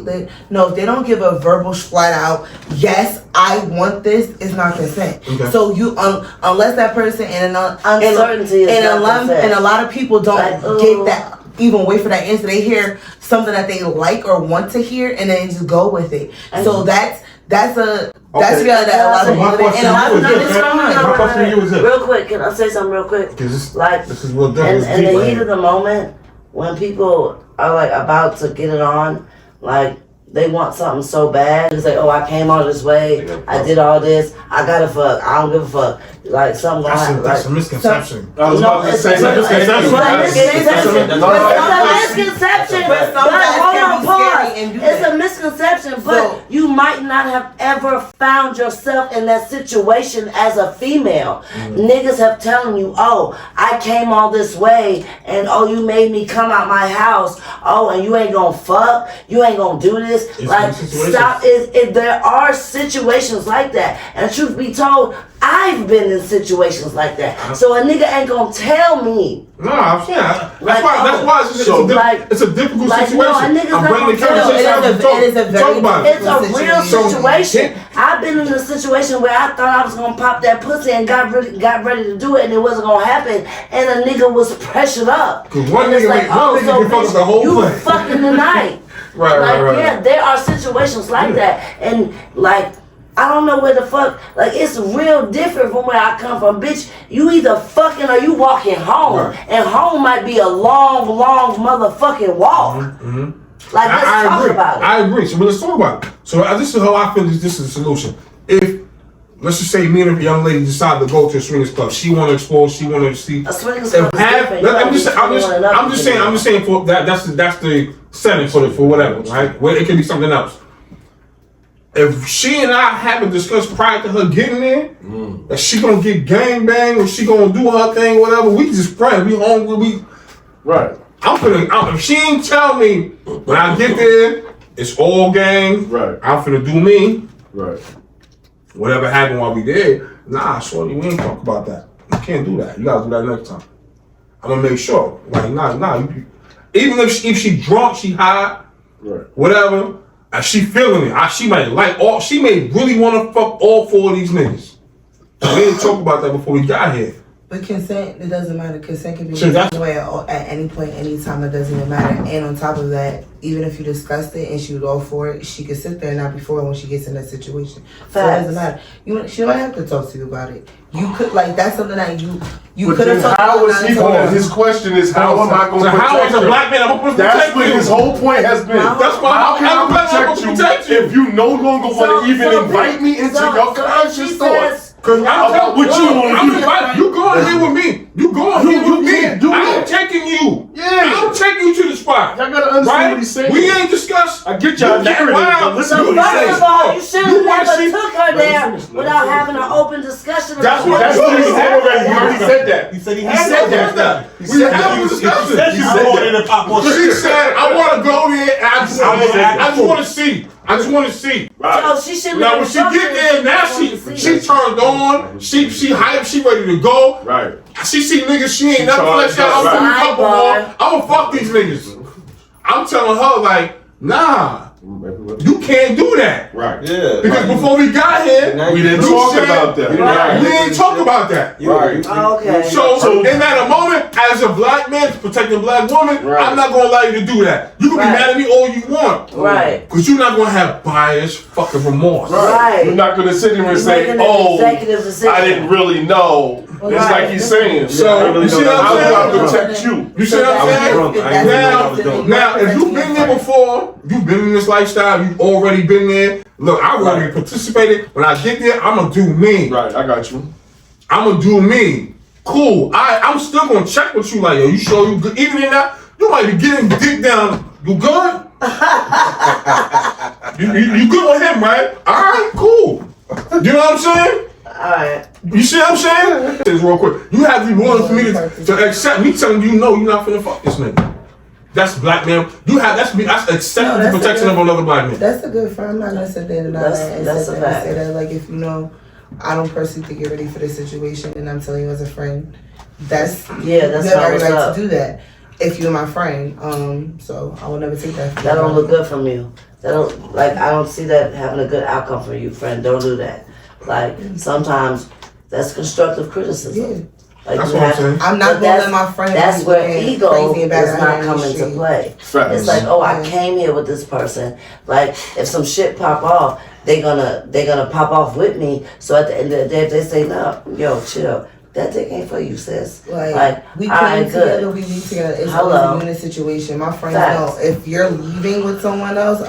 no, if they don't give a verbal flat out, yes, I want this, it's not consent. Okay. So you, unless that person uncertainty is not consent. And a lot of people don't get that, even wait for that answer. They hear something that they like or want to hear, and then just go with it. So that's reality that a lot of people. My question to you is this. Real quick, can I say something real quick? This is In real the heat of the moment, when people are like about to get it on, like they want something so bad. It's like, oh, I came all this way, I did all this, I gotta fuck, I don't give a fuck. Like something going on. That's a misconception. I was about to say it's a misconception. But hold on, pause. It's a misconception, but you might not have ever found yourself in that situation as a female. Niggas have telling you, oh, I came all this way, and oh, you made me come out my house. Oh, and you ain't gonna fuck, you ain't gonna do this. Like, stop. There are situations like that, and truth be told, I've been in situations like that. So a nigga ain't gonna tell me. No, I'm saying that's why it's a difficult situation. No, I'm bringing the conversation to talk about it. It's a real situation. I've been in a situation where I thought I was gonna pop that pussy and got ready to do it, and it wasn't gonna happen, and a nigga was pressured up. Cause one nigga can fuck up the whole you plan. fucking the night. Right. Yeah, there are situations like that, and like. I don't know where the fuck, like it's real different from where I come from. Bitch, you either fucking or you walking home. Right. And home might be a long motherfucking walk. Like, let's talk about it. I agree. So let's talk about it. So this is how I feel this is the solution. If, let's just say me and a young lady decide to go to a swingers club. She want to explore, she want to see. A swingers club is different. I'm just saying for that, that's the setting for whatever, right? Well, it could be something else. If she and I haven't discussed prior to her getting there, that she gonna get gangbang or she gonna do her thing, whatever, we just pray. We hungry, right. If she ain't tell me when I get there, it's all gang. Right. I'm finna do me. Right. Whatever happened while we there, nah, shorty, we ain't talk about that. You can't do that. You gotta do that next time. I'm gonna make sure. Like, nah. Even if she drunk, she high, right. Whatever. She feeling it. She may really want to fuck all four of these niggas. We didn't talk about that before we got here. But consent, it doesn't matter. Consent can be taken away at any point, anytime. It doesn't even matter. And on top of that, even if you discussed it and she was all for it, she could sit there and not be for it when she gets in that situation. So it doesn't matter. She don't have to talk to you about it. You could, like, that's something that you could have talked about. How is he going? His question is, how am I going to protect how as a black man I'm supposed to protect you? That's what his whole point has been. That's why how can I protect you if you no longer want to even invite me into your conscious thoughts? Cause what you going here with me. You going here with me. I'm taking you. Yeah. I'm taking you to the spot. Y'all gotta understand what he's saying. We ain't discussed. I get y'all narrative, but listen to what he's saying. First of all, you should have never took her there without having an open discussion about it. That's what he said already. He already said that. He said that. We had a discussion. She said, I want to go there and I just want to see. I just want to see. Right. So she shouldn't. Now when she get there, now she turned on. She hyped. She ready to go. Right. She see niggas she ain't nothing fleshed out. I'ma fuck these niggas. I'm telling her like, nah. You can't do that. Right. Yeah. Because before we got here, we didn't talk about that. Right. We didn't talk about that. Right. Okay. So in that moment, as a black man protecting a black woman, I'm not gonna allow you to do that. You can be mad at me all you want. Right. Because you're not gonna have bias, fucking remorse. Right. You're not gonna sit here and say, "Oh, I didn't really know." It's like he's saying. So you see what I'm saying? I'll protect you. You see what I'm saying? Now, if you've been there before, you've been in this lifestyle, you've already been there. Look, I already participated. When I get there, I'm gonna do me. Right, I got you. I'm gonna do me. Cool. I'm still gonna check with you. Like, yo, you sure you good? Even in that, you might be getting dick down. You good? you good with him, right? All right, cool. You know what I'm saying? Alright. You see what I'm saying? This real quick. You have to be willing for me to accept me telling you no, you're not finna fuck this nigga. That's black man. You have that's accepting the protection of another black man. That's a good friend. I'm not gonna sit there and deny that. That's a fact. Say that, like, if you know, I don't personally think you're ready for this situation, and I'm telling you as a friend, that's you have every right to do that. If you're my friend, so I will never take that. That don't look good from you. I don't see that having a good outcome for you, friend. Don't do that. Like, sometimes that's constructive criticism. Yeah. Like, that's what I'm saying. I'm not gonna let my friend. That's where ego does not come into play. Facts. It's like, oh, I came here with this person. Like, if some shit pop off, they gonna pop off with me. So at the end of the day, if they say, no, yo, chill. That dick ain't for you, sis. Like we came together, we leave together. It's a unit situation. My friends know if you're leaving with someone else,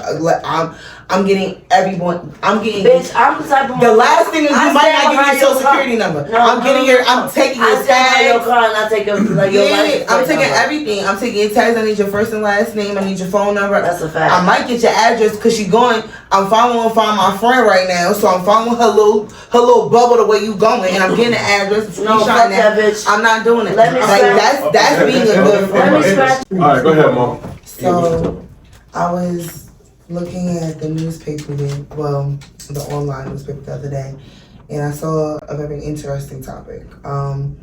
I'm getting everyone. I'm getting. Bitch, I'm the type of. The last thing is you might not give me your social security number. No, I'm getting your. I'm taking your tags. Your car and I take your license. I'm taking everything. I'm taking your tags. I need your first and last name. I need your phone number. That's a fact. I might get your address because she's going. I'm following my friend right now, so I'm following her little bubble the way you going, and I'm getting the address. No, fuck that bitch. I'm not doing it. Let me like that's being a good friend. Let me scratch. All right, go ahead, Mom. So I was looking at the newspaper, the online newspaper the other day, and I saw a very interesting topic. An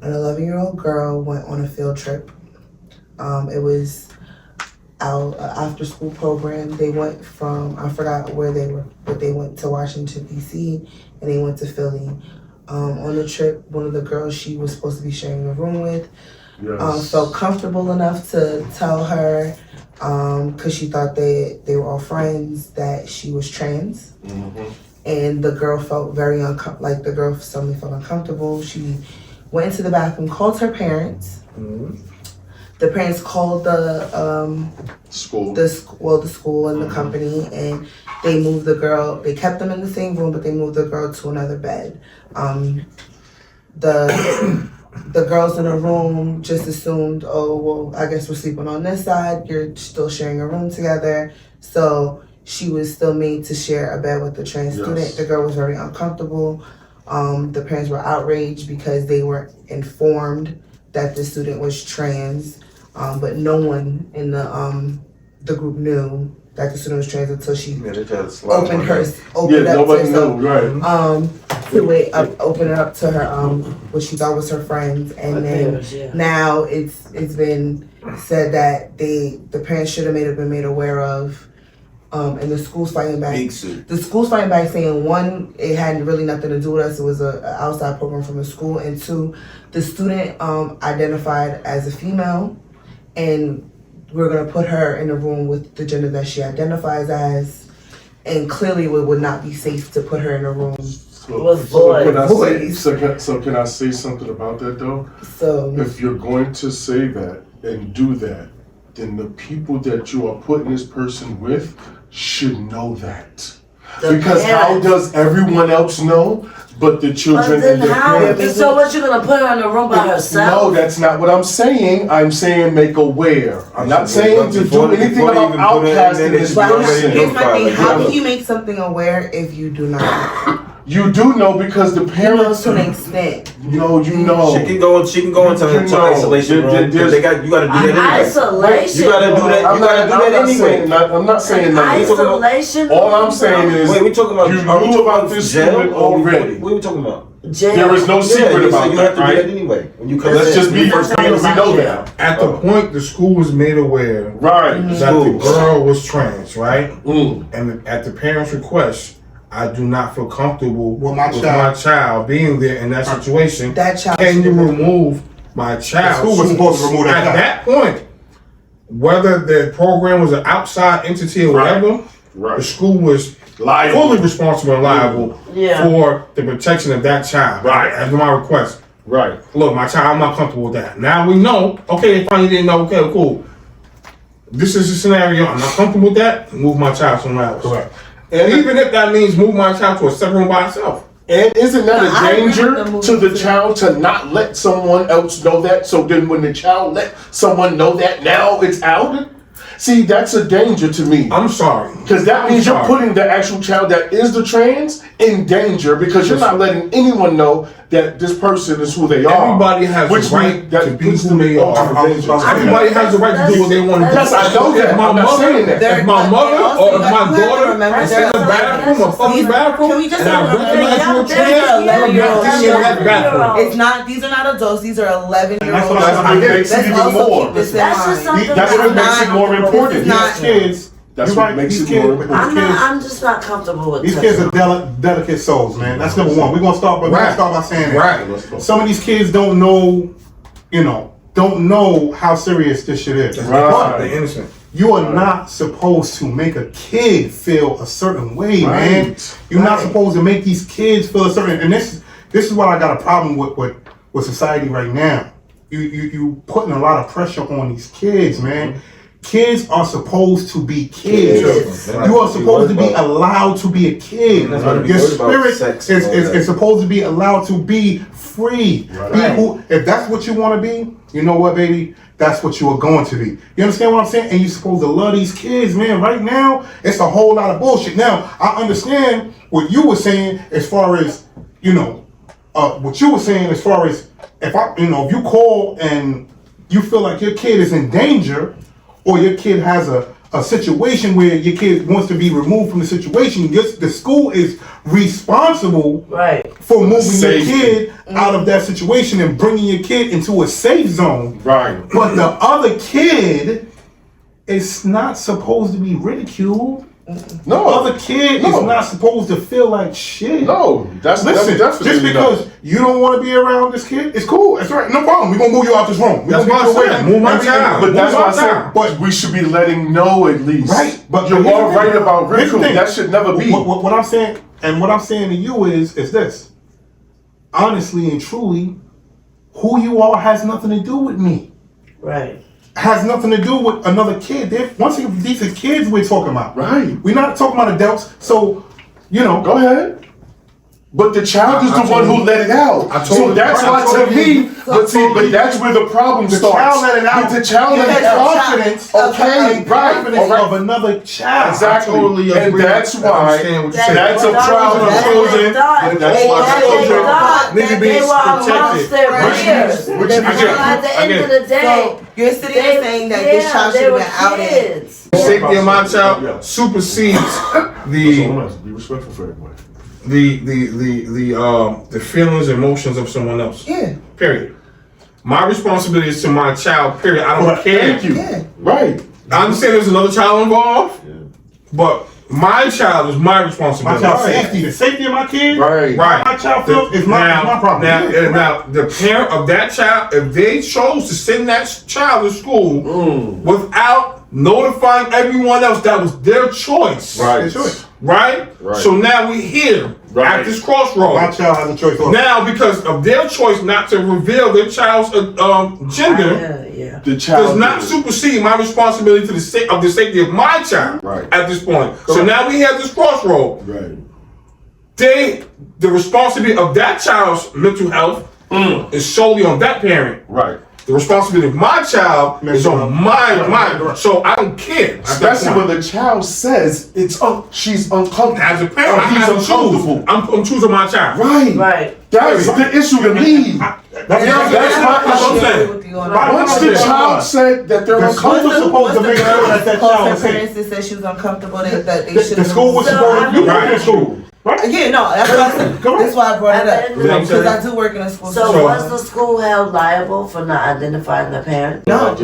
11-year-old girl went on a field trip. It was out after school program. They went from, I forgot where they were, but they went to Washington D.C. and they went to Philly. On the trip, one of the girls she was supposed to be sharing a room with felt comfortable enough to tell her, because she thought they were all friends, that she was trans. Mm-hmm. And the girl felt very the girl suddenly felt uncomfortable. She went into the bathroom, called her parents. Mm-hmm. The parents called the school and the company, and they moved the girl. They kept them in the same room, but they moved the girl to another bed. The girls in the room just assumed, oh, well, I guess we're sleeping on this side. You're still sharing a room together. So she was still made to share a bed with the trans student. The girl was very uncomfortable. The parents were outraged because they were informed that the student was trans, but no one in the group knew that the student was trans until she opened up to her what she thought was her friends, and then now it's been said that the parents should have been made aware of, and the school's fighting back. The school's fighting back, saying, one, it had really nothing to do with us. It was an outside program from the school, and two, the student identified as a female, and we're gonna put her in a room with the gender that she identifies as, and clearly it would not be safe to put her in a room with boys. So can I say something about that though? So if you're going to say that and do that, then the people that you are putting this person with should know that. Because how does everyone else know but the children and their parents? So what, you're gonna put her in a room by herself? No, that's not what I'm saying. I'm saying make aware. I'm not saying to do anything about outcasting this person. Here's my thing. How can you make something aware if you do not? You do know because the parents, to an extent. No, you know. She can go into isolation room. You gotta do that anyway. Isolation. You gotta do that. You gotta do that anyway. I'm not saying that. Isolation. All I'm saying is, wait, we talking about you knew about this student already. What are we talking about? Jail. There is no secret about you have that, to do that right? anyway. When you come Let's in, just be, we First time it was know out that. At the point the school was made aware Right. that the girl was trans, right? Mm. And at the parents' request, I do not feel comfortable With my child being there in that situation. That child Can you should have been- remove my child? The school was supposed to remove that At that point, whether the program was an outside entity or whatever, Right. the school was Liable. fully responsible and liable Yeah. for the protection of that child. Right. As my request. Right. Look, my child, I'm not comfortable with that. Now we know. Okay, they finally didn't know. Okay, cool. This is the scenario. I'm not comfortable with that. Move my child somewhere else. Correct. And even if that means move my child to a separate room by itself. And isn't that No, I a agree with danger the movie to the too. child to not let someone else know that? So then when the child let someone know that, now it's out? See, that's a danger to me. I'm sorry. Because that means you're putting the actual child that is the trans in danger because you're not letting anyone know that this person is who they are. Everybody has Which the right that to be puts who them they in are. ultimate danger. Everybody has the right to do what they want to do. Yes, I know that. If my I'm not mother, saying that. if my mother or if my daughter remember, is in the bathroom, a public bathroom, Can we just and I remember, recognize you a these are trans, I'm 11-year-olds. not getting in that bathroom. It's not. These are not adults. These are 11-year-olds. That's what I get. Makes it Let's even also more. keep this in That's just mind. something That's what I'm makes it not more comfortable important. with. These kids, That's you're what right, makes these it kids, more but important. these kids, I'm just not comfortable with these touching kids are delicate souls, man. That's number one. We're gonna start by saying that. Right. Some of these kids don't know, don't know how serious this shit is. Right. They're innocent. You are not supposed to make a kid feel a certain way, man. Right. You're not supposed to make these kids feel a certain. And this is what I got a problem with society right now. You putting a lot of pressure on these kids, man. Kids are supposed to be kids. You are supposed to be allowed to be a kid. Your spirit is supposed to be allowed to be free. Be who, if that's what you want to be, you know what, baby? That's what you are going to be. You understand what I'm saying? And you're supposed to love these kids, man. Right now, it's a whole lot of bullshit. Now, I understand what you were saying as far as, what you were saying as far as if you call and you feel like your kid is in danger, or your kid has a situation where your kid wants to be removed from the situation, the school is responsible for moving your kid out of that situation and bringing your kid into a safe zone. Right. But the other kid is not supposed to be ridiculed. No. The other kid is not supposed to feel like shit. No, that's Listen, definitely just because you don't want to be around this kid, it's cool. That's right. No problem. We're gonna move you out this room. That's what I said. Move my child. But that's Move what I my said. child. But we should be letting know at least. Right. But you're here's all the right thing. about Here's the ridicule. thing. That should never be. What I'm saying, and what I'm saying to you is this. Honestly and truly, who you are has nothing to do with me. Right. Has nothing to do with another kid. Once again, these are kids we're talking about. Right. We're not talking about adults. So, Go ahead. But the child is the one who let it out. So that's why to me, but that's where the problem the starts. child let it out. But the child let it out. Confidence. Okay, right. Confidence of another child. Exactly. totally And agree. that's I why understand what you're saying. that's a problem of children. That's why children need to be They were amongst their peers. Which So at the end of the day, So you're sitting here saying that this child should have been outed. The safety of my child supersedes Be respectful for everybody. the feelings and emotions of someone else. Yeah. Period. My responsibility is to my child. Period. I don't care. Thank you. Yeah. Right. I understand there's another child involved, but my child is my My responsibility. child's safety. The safety of my kid. Right. Right. My child feels is my problem. Now, the parent of that child, if they chose to send that child to school without notifying everyone else, that was their choice. Right. Right? Right. So now we're here at this crossroad. My child has a choice. Now, because of their choice not to reveal their child's gender, yeah. The child does not supersede my responsibility to the safety of my child Right. at this point. So now we have this crossroad. Right. The responsibility of that child's mental health is solely on that parent. Right. The responsibility of my child is on my. So I don't care. Especially when the child says she's uncomfortable. As a parent, I he's have to choose. uncomfortable. I'm choosing my child. Right. Right. That's the issue to me. That's my issue. Once the child said that they're The school was uncomfortable, supposed to make sure that child was safe. parents that said she was uncomfortable, that they should. The school was supposed to. You went to school. Right? Yeah, no, that's why I said, that's why I brought it up. You know what I'm Because saying? I do work in a school So system. was the school held liable for not identifying the parent? No,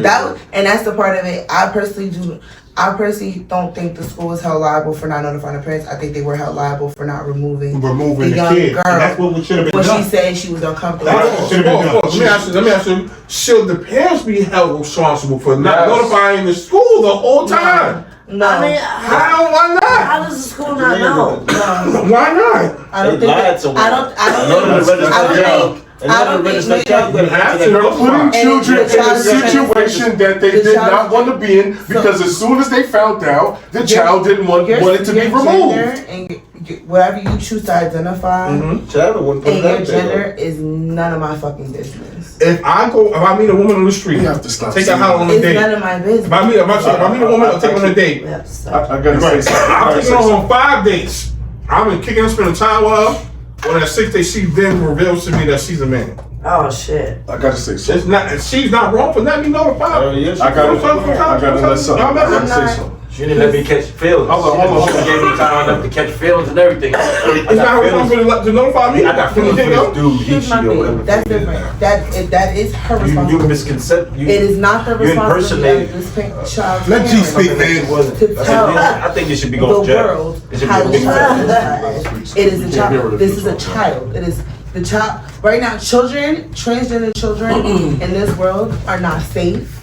and that's the part of it. I personally don't think the school was held liable for not notifying the parents. I think they were held liable for not removing the young kid. girl. And that's what should have been When done. she said she was uncomfortable. That's what should have been done. Let me ask you, should the parents be held responsible for not Yes. notifying the school the whole time? No, I mean, Why not? how does the school not know? Why not? I don't They think. lied to women. I don't think. You have to They're putting notify. children the in a child- situation that they the did child- not want to be in because as soon as they found out, the child didn't want it to be Your removed. gender and whatever you choose to identify Child wouldn't put and it your out there. gender is none of my fucking business. If I meet a woman on the street, We have to stop take her saying out on a It's date. none of my business. If I meet a woman, I'll take her on a date. We have to stop. I gotta say something. I'm taking her on 5 dates. I'm gonna kick her and spend time with her. On that 6th day, she then reveals to me that she's a man. Oh shit. I gotta say something. She's not wrong for letting me know the Oh, yeah, she- I gotta let something. She didn't let me catch feelings. Hold on. She gave me time enough to catch feelings and everything. It's not her responsibility to notify me. I got feelings for this dude. He, Here's she, my or thing. whatever. That's different. That is her You responsibility. misconcept. It is not the You responsibility impersonated. of this child's Let G parent speak, man. to tell I think this should be the going to jail. world It should be how a to big child. It is a child. This is a child. It is the child. Right now, transgender children in this world are not safe.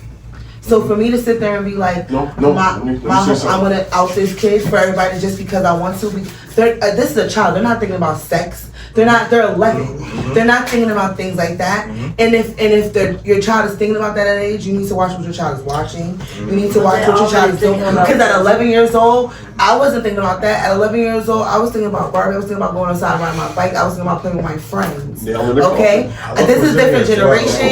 So for me to sit there and be like, No, let me say I'm something. gonna out this kid for everybody just because I want to. This is a child. They're not thinking about sex. They're 11. They're not thinking about things like that. And if your child is thinking about that at age, you need to watch what your child is watching. You need to watch what your child is doing. Because at 11 years old, I wasn't thinking about that. At 11 years old, I was thinking about Barbie. I was thinking about going outside riding my bike. I was thinking about playing with my friends. Okay? This is a different generation.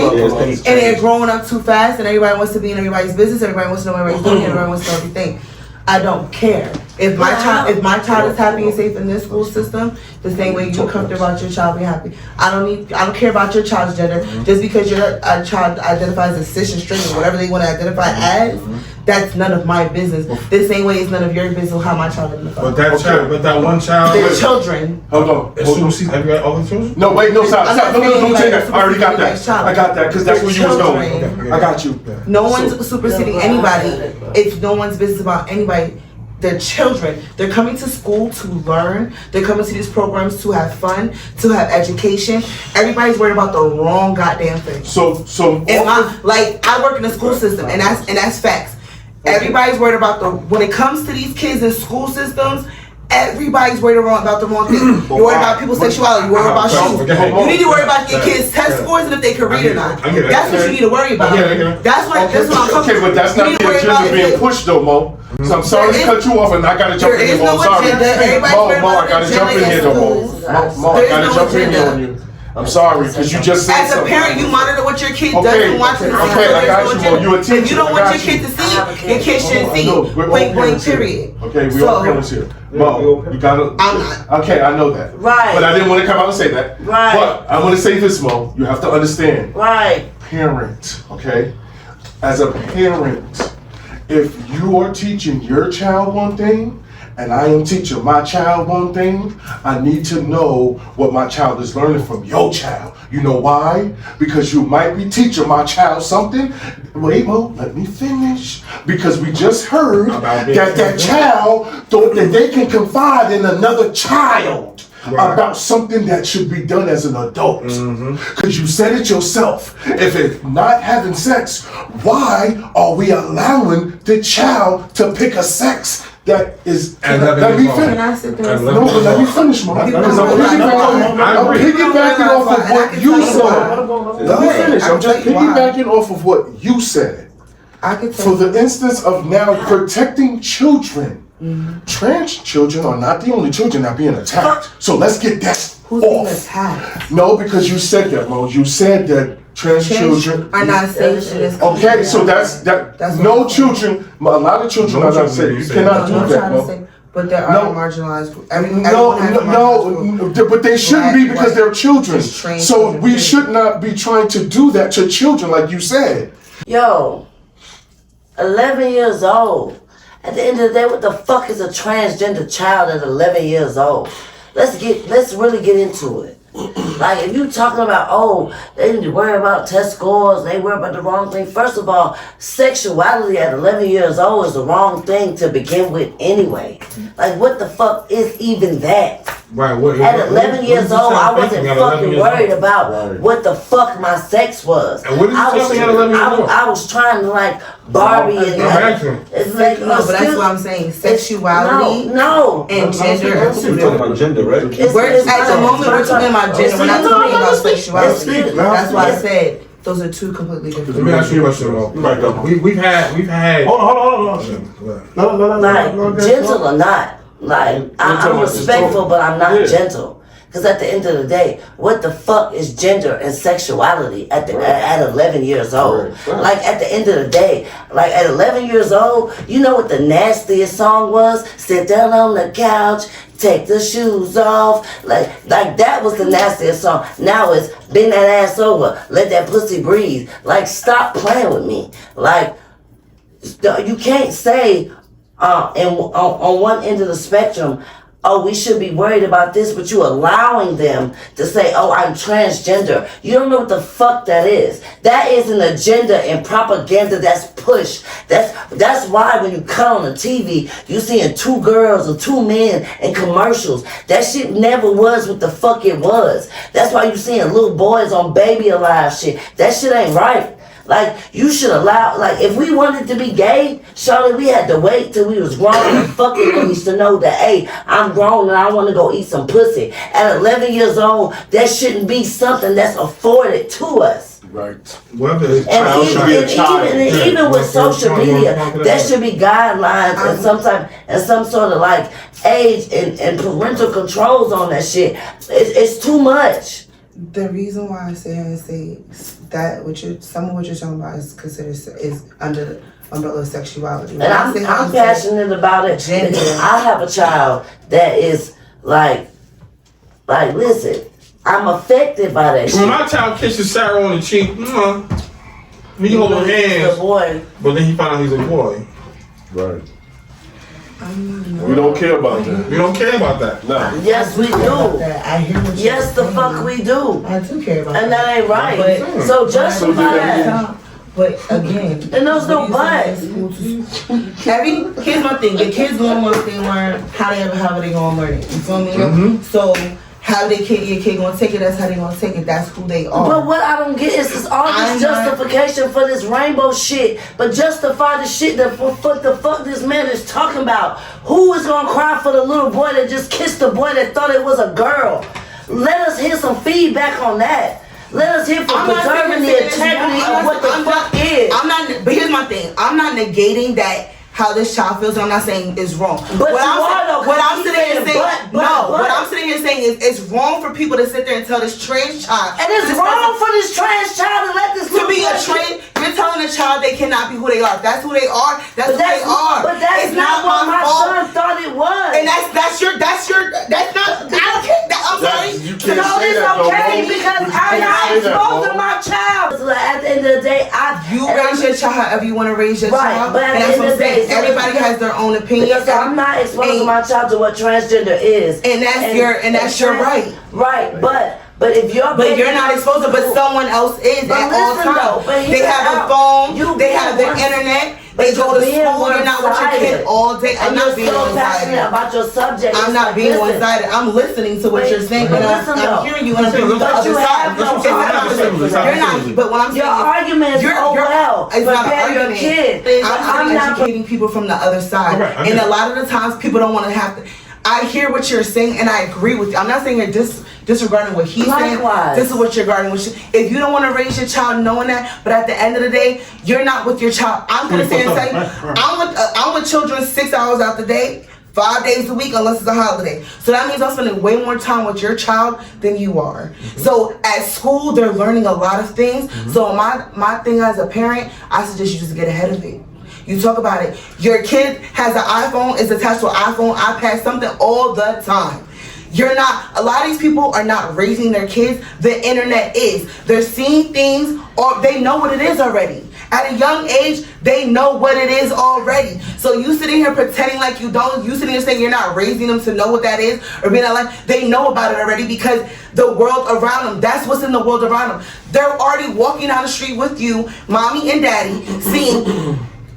And they're growing up too fast and everybody wants to be in everybody's business. Everybody wants to know what everybody's doing. Everybody wants to know everything. I don't care. If my child is happy and safe in this school system, the same way you're comfortable about your child being happy. I don't care about your child's gender. Just because your child identifies as cis and straight or whatever they want to identify as, that's none of my business. The same way it's none of your business how my child identifies. But that one child. They're children. Hold on. Have you got other children? No, wait, no, stop. I'm not No, saying take like that. I already got that. child. I got that because that's where you was going. Children. I got you. No one's superseding anybody. It's no one's business about anybody. They're children. They're coming to school to learn. They're coming to these programs to have fun, to have education. Everybody's worried about the wrong goddamn thing. So I work in a school system, and that's facts. Everybody's worried about when it comes to these kids in school systems. Everybody's worried about the wrong thing. You're worried about people's sexuality. You're worried about shoes. You need to worry about your kids' test scores and if they can read or not. That's what you need to worry about. That's what I'm talking okay, but that's not the agenda being pushed though, Mo. So I'm sorry to cut you off, and I gotta jump in here, Mo. I'm sorry. Mo, I gotta jump in here, though, Mo. I gotta jump in here on you. I'm sorry, because you just said as a something. parent, you monitor what your kid does Okay, and watches. okay, I got you, Mo. You a teacher. If you don't I want got your kid you. to see, your kid shouldn't see. No, we're all Point blank, parents here. period. Okay, we all parents here. Mo, you gotta. I'm not. Okay, I know that. Right. But I didn't want to come out and say that. Right. But I want to say this, Mo. You have to understand. Right. Parent, okay? As a parent, if you are teaching your child one thing, and I am teaching my child one thing, I need to know what my child is learning from your child. You know why? Because you might be teaching my child something. Wait, Mo, let me finish. Because we just heard that child thought that they can confide in another child. Right. About something that should be done as an adult. Because you said it yourself. If it's not having sex, why are we allowing the child to pick a sex that is... Let me finish. Can I sit there and No, but let me finish, Mo. Because I'm piggybacking off of what you said. Let me finish. I'm just piggybacking off of what you said. For the instance of now protecting children. Trans children are not the only children that are being attacked. So let's get that Who's off. being attacked? No, because you said that, Mo. You said that trans children are not safe in this country. Okay, so that's no children. A lot of children are not safe. You cannot do that, Mo. But there are marginalized groups. No, but they shouldn't be because they're children. So we should not be trying to do that to children, like you said. Yo, 11 years old. At the end of the day, what the fuck is a transgender child at 11 years old? let's really get into it. Like, if you talking about, oh, they need to worry about test scores, they worry about the wrong thing. First of all, sexuality at 11 years old is the wrong thing to begin with anyway. Like, what the fuck is even that? Right. At 11 years old, I wasn't fucking worried about what the fuck my sex was. And what did you think at 11 years old? I was trying to, like, Barbie and it's like, no, but that's what I'm saying. Sexuality and gender. We're talking about gender, right? At the moment, we're talking about gender. We're not talking about sexuality. That's why I said those are two completely different. Let me ask you a question, though. We've had. Hold on. No. Like, gentle or not. Like, I'm respectful, but I'm not gentle. Because at the end of the day, what the fuck is gender and sexuality at 11 years old? Right. Like, at the end of the day, like, at 11 years old, you know what the nastiest song was? Sit down on the couch, take the shoes off. Like that was the nastiest song. Now it's bend that ass over, let that pussy breathe. Like, stop playing with me. Like, you can't say on one end of the spectrum, oh, we should be worried about this, but you allowing them to say, oh, I'm transgender. You don't know what the fuck that is. That is an agenda and propaganda that's pushed. That's why when you cut on the TV, you seeing 2 girls or 2 men in commercials. That shit never was what the fuck it was. That's why you seeing little boys on Baby Alive shit. That shit ain't right. Like, you should allow, like, if we wanted to be gay, surely we had to wait till we was grown and fucking age to know that, hey, I'm grown and I want to go eat some pussy. At 11 years old, that shouldn't be something that's afforded to us. Right. And even with social media, there should be guidelines and some sort of, like, age and parental controls on that shit. It's too much. The reason why I say that some of what you're talking about is considered is under the umbrella of sexuality. And I'm passionate about it. Gender. I have a child that is like, listen, I'm affected by that shit. When my child kisses Sarah on the cheek, he hold her hands, but then he found out he's a boy. Right. We don't care about that. We don't care about that. No. Yes, we do. I hear what you're yes, the saying. fuck we do. I do care about and that. that ain't right. But, so justify that. But again, and there's no but. Here's my thing. The kids learn what they learn, how they gonna learn it. You feel me? Mm-hmm. So how your kid gonna take it, that's how they gonna take it. That's who they are. But what I don't get is all this justification for this rainbow shit, but justify the shit that what the fuck this man is talking about. Who is gonna cry for the little boy that just kissed the boy that thought it was a girl? Let us hear some feedback on that. Let us hear from preserving the integrity of what the fuck is. But here's my thing. I'm not negating that how this child feels, and I'm not saying it's wrong. But what I'm sitting here saying is it's wrong for people to sit there and tell this trans child. And it's wrong for this trans child to let this to be a trans. You're telling a child they cannot be who they are. If that's who they are. That's who they are. But that's not what my son thought it was. And that's not. I don't care. I'm sorry. You can't say that, okay because I'm not exposing my child. So at the end of the day, you raise your child however you want to raise your child. But at the end of the day, everybody has their own opinion. Because I'm not exposing my child to what transgender is. And that's your right. Right, but if you're not exposed, but someone else is at all times. They have a phone, they have the internet, they go to school, you're not with your kid all day. I'm not being one-sided about your subject. I'm not being one-sided. I'm listening to what you're saying, but I'm hearing you and I'm hearing the other side. You're not, but what I'm saying your argument is it's not an argument. Kid. I'm not educating people from the other side. And a lot of the times people don't want to have to. I hear what you're saying and I agree with you. I'm not saying you're disregarding what he's saying. This is what you're regarding. If you don't want to raise your child knowing that, but at the end of the day, you're not with your child. I'm going to say I'm with children 6 hours out the day, 5 days a week, unless it's a holiday. So that means I'm spending way more time with your child than you are. Mm-hmm. So at school, they're learning a lot of things. Mm-hmm. So my thing as a parent, I suggest you just get ahead of it. You talk about it. Your kid has an iPhone, is attached to an iPhone, iPad, something all the time. A lot of these people are not raising their kids. The internet is. They're seeing things or they know what it is already. At a young age, they know what it is already. So you sitting here pretending like you don't, you sitting here saying you're not raising them to know what that is or being like, they know about it already because the world around them, that's what's in the world around them. They're already walking down the street with you, mommy and daddy, seeing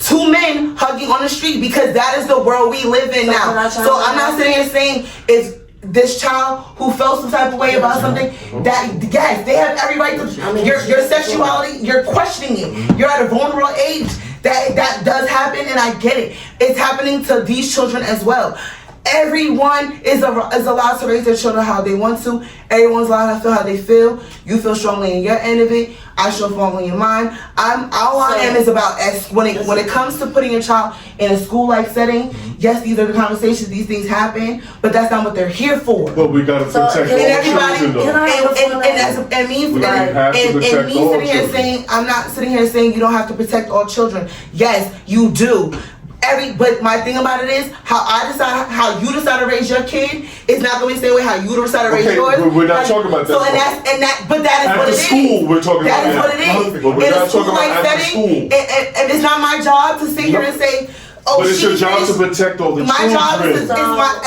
2 men hugging on the street because that is the world we live in now. So I'm not sitting here saying it's this child who felt some type of way about something, that yes, they have every right to your sexuality, you're questioning it. You're at a vulnerable age. That does happen, and I get it. It's happening to these children as well. Everyone is allowed to raise their children how they want to. Everyone's allowed to feel how they feel. You feel strongly in your end of it. I feel strongly in mine. All I am is about when it comes to putting a child in a school-like setting. Yes, these are the conversations. These things happen, but that's not what they're here for. But we gotta protect all children, though. And me sitting here saying, I'm not sitting here saying you don't have to protect all children. Yes, you do. But my thing about it is how you decide to raise your kid is not going to be the same way how you decide to raise yours. We're not talking about that. So but that is what it is. After school, we're talking about that. That is what it is. But we're not talking about after school. And it's not my job to sit here and say, oh, but it's your job to protect all the children.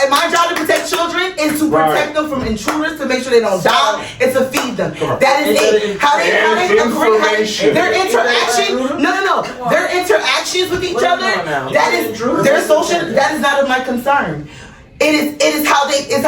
My job to protect children is to protect them from intruders, to make sure they don't die, and to feed them. That is it. Their interaction. No. Their interactions with each other. That is their social. That is not of my concern. It is how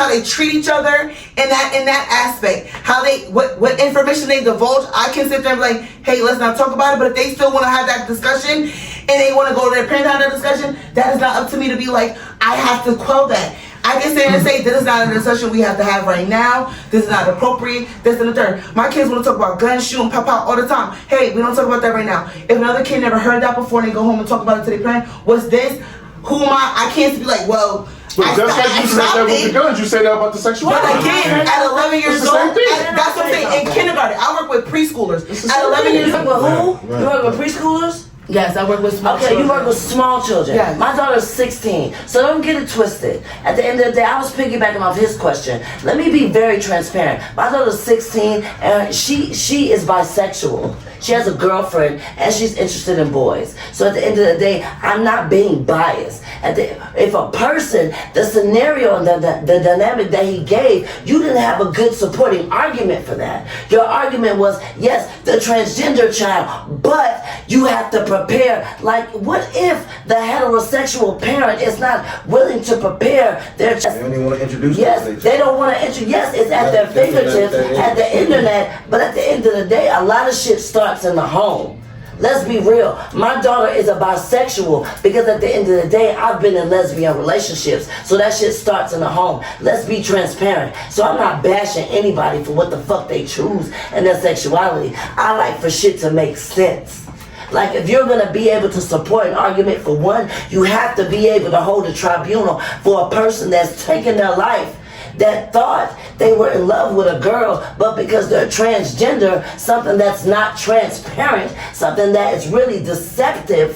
they treat each other in that aspect. How what information they divulge. I can sit there and be like, hey, let's not talk about it. But if they still want to have that discussion and they want to go to their parents and have that discussion, that is not up to me to be like, I have to quell that. I can sit and say, this is not a discussion we have to have right now. This is not appropriate. This and the third. My kids want to talk about guns, shooting, pop out all the time. Hey, we don't talk about that right now. If another kid never heard that before and they go home and talk about it to their parent, what's this? Who am I? I can't be like, well, but just like you said that with the guns, you say that about the sexuality. But again, at 11 years old, that's what I'm saying. In kindergarten, I work with preschoolers. At 11 years old, who? You work with preschoolers? Yes, I work with small children. Okay, you work with small children. Yes. My daughter's 16, so don't get it twisted. At the end of the day, I was piggybacking off his question. Let me be very transparent. My daughter's 16, and she is bisexual. She has a girlfriend, and she's interested in boys. So at the end of the day, I'm not being biased. If a person, the scenario and the dynamic that he gave, you didn't have a good supporting argument for that. Your argument was, yes, the transgender child, but you have to prepare. Like, what if the heterosexual parent is not willing to prepare their child? They don't even want to introduce. Yes, they don't want to introduce. Yes, it's at their fingertips, at the internet, but at the end of the day, a lot of shit starts in the home. Let's be real. My daughter is a bisexual because at the end of the day, I've been in lesbian relationships. So that shit starts in the home. Let's be transparent. So I'm not bashing anybody for what the fuck they choose and their sexuality. I like for shit to make sense. Like, if you're gonna be able to support an argument for one, you have to be able to hold a tribunal for a person that's taken their life, that thought they were in love with a girl, but because they're transgender, something that's not transparent, something that is really deceptive,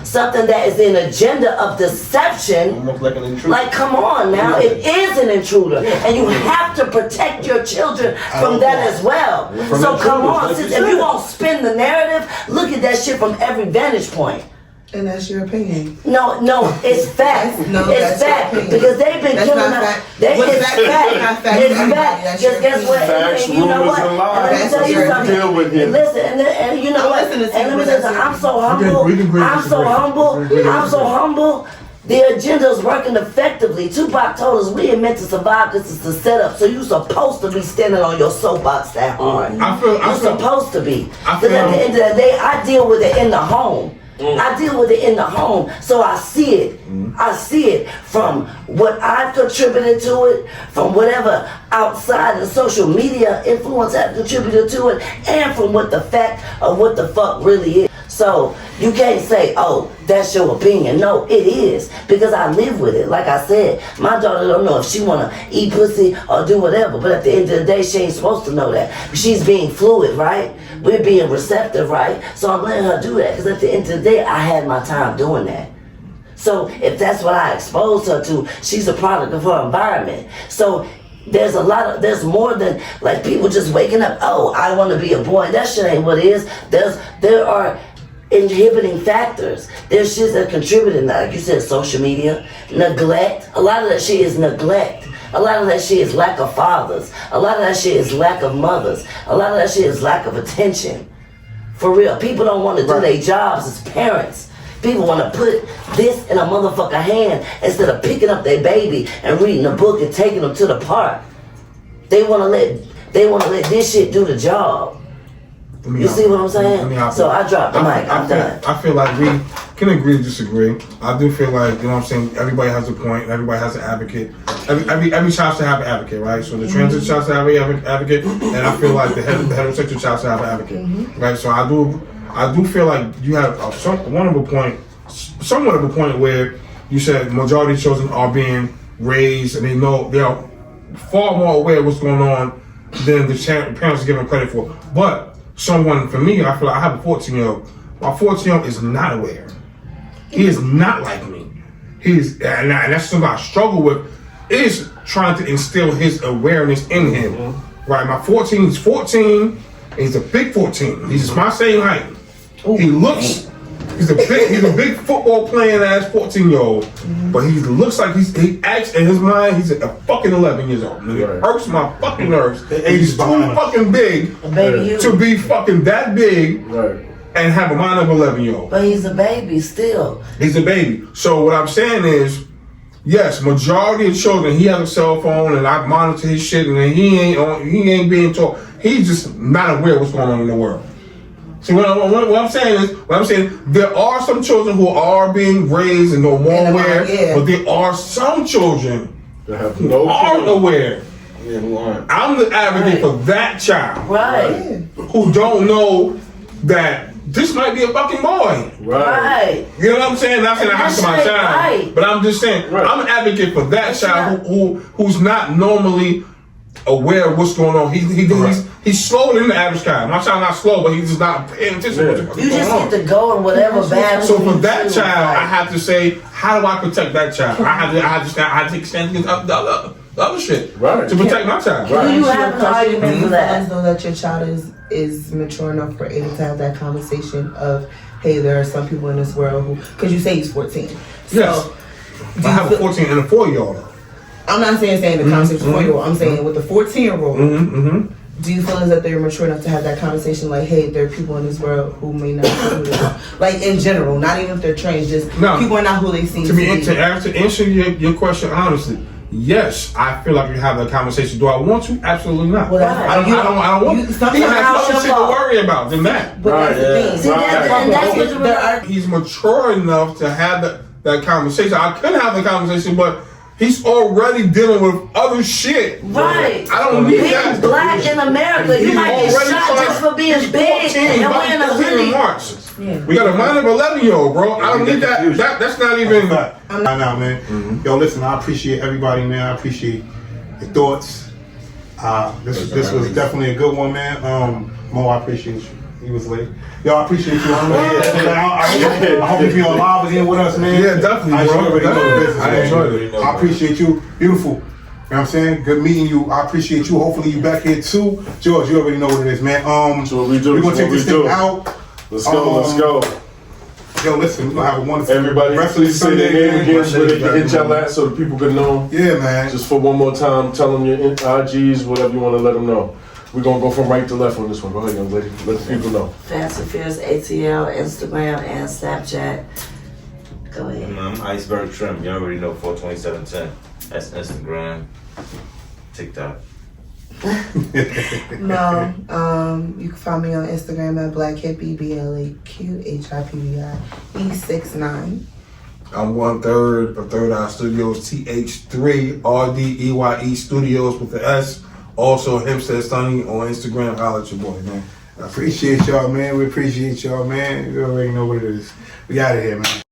something that is an agenda of deception. Almost like an intruder. Like, come on now, it is an intruder, and you have to protect your children from that as well. So come on, sis, if you won't spin the narrative, look at that shit from every vantage point. And that's your opinion. No, it's fact. It's fact because they've been killing us. It's fact. It's fact. Just guess what? Facts, And you know what? rumors, and And let me lies. tell you something. Deal with him. Listen, and you know what? And let me tell you something. I'm so humble. We can agree to I'm so disagree. humble. I'm so humble. The agenda is working effectively. Tupac told us we ain't meant to survive. This is the setup. So you're supposed to be standing on your soapbox that hard. You're supposed to be. Because at the end of the day, I deal with it in the home. I deal with it in the home, so I see it. I see it from what I've contributed to it, from whatever outside the social media influence I've contributed to it, and from what the fact of what the fuck really is. So you can't say, oh, that's your opinion. No, it is, because I live with it. Like I said, my daughter don't know if she wanna eat pussy or do whatever, but at the end of the day, she ain't supposed to know that. She's being fluid, right? We're being receptive, right? So I'm letting her do that, because at the end of the day, I had my time doing that. So if that's what I exposed her to, she's a product of her environment. So there's more than like people just waking up, oh, I want to be a boy. That shit ain't what it is. There are inhibiting factors. There's shit that contributing, like you said, social media, neglect. A lot of that shit is neglect. A lot of that shit is lack of fathers. A lot of that shit is lack of mothers. A lot of that shit is lack of attention. For real, people don't want to do their jobs as parents. People want to put this in a motherfucker hand instead of picking up their baby and reading a book and taking them to the park. They want to let this shit do the job. You see what I'm saying? So I dropped the mic. I'm done. I feel like we can agree to disagree. I do feel like, you know what I'm saying, everybody has a point, everybody has an advocate. Every child should have an advocate, right? So the transgender child should have an advocate, and I feel like the heterosexual child should have an advocate, right? So I do feel like you have somewhat of a point where you said majority of children are being raised and they are far more aware of what's going on than the parents are giving credit for. But someone, for me, I feel like I have a 14-year-old. My 14-year-old is not aware. He is not like me. And that's something I struggle with, is trying to instill his awareness in him. Right, my 14, he's 14, and he's a big 14. He's my same height. He looks, he's a big football playing ass 14-year-old, but he looks like he acts in his mind, he's a fucking 11 years old. It hurts my fucking nerves. He's too fucking big to be fucking that big and have a mind of 11-year-old. But he's a baby still. He's a baby. So what I'm saying is, yes, majority of children, he has a cell phone and I monitor his shit and he ain't being taught. He's just not aware of what's going on in the world. See, what I'm saying there are some children who are being raised and know more aware, but there are some children who aren't aware. I'm the advocate for that child, who don't know that this might be a fucking boy. You know what I'm saying? Not saying I have to my child, but I'm just saying I'm an advocate for that child who's not normally aware of what's going on. He's slower than the average child. My child's not slow, but he's just not paying attention to what's going on. You just get to go in whatever bad. So for that child, I have to say, how do I protect that child? I have to extend the other shit to protect my child. Do you have an argument for that? Know that your child is mature enough or able to have that conversation of, hey, there are some people in this world who, because you say he's 14. Yes. I have a 14 and a 4-year-old. I'm not saying the conversation 4-year-old. I'm saying with the 14-year-old. Do you feel as that they're mature enough to have that conversation, like, hey, there are people in this world who may not be who they are? Like, in general, not even if they're trans, just people are not who they seem to be. To answer your question honestly, yes, I feel like you have that conversation. Do I want to? Absolutely not. Well, I don't want to. He has other shit to worry about than that. But that's the thing. He's mature enough to have that conversation. I could have the conversation, but he's already dealing with other shit. Right. I don't need being that. Black in America, you might get shot just for being big and wearing a hoodie. We got a mind of 11-year-old, bro. I don't need that. That's not even. Nah, man. Yo, listen, I appreciate everybody, man. I appreciate your thoughts. This was definitely a good one, man. Mo, I appreciate you. He was late. Yo, I appreciate you. I hope you feel alive again with us, man. Yeah, definitely, bro. I enjoyed it. I appreciate you. Beautiful. You know what I'm saying? Good meeting you. I appreciate you. Hopefully you back here too. George, you already know what it is, man. So what we do. We're gonna take this thing out. Let's go. Yo, listen, we're gonna have a wonderful everybody. Please say their name again where they can hit y'all at so the people can know. Yeah, man. Just for one more time, tell them your IGs, whatever you want to let them know. We're gonna go from right to left on this one. Go ahead, young lady. Let the people know. Fancy Fierce ATL, Instagram, and Snapchat. Go ahead. I'm Iceberg Trim. You already know 42710. That's Instagram, TikTok. No, you can find me on Instagram at Black Hippie, BLAQHIPPI E69. I'm 1/3 of Third Eye Studios, TH3RDEYE Studios with the S. Also, Hempstead Stunning on Instagram. Holla at your boy, man. I appreciate y'all, man. We appreciate y'all, man. You already know what it is. We out of here, man.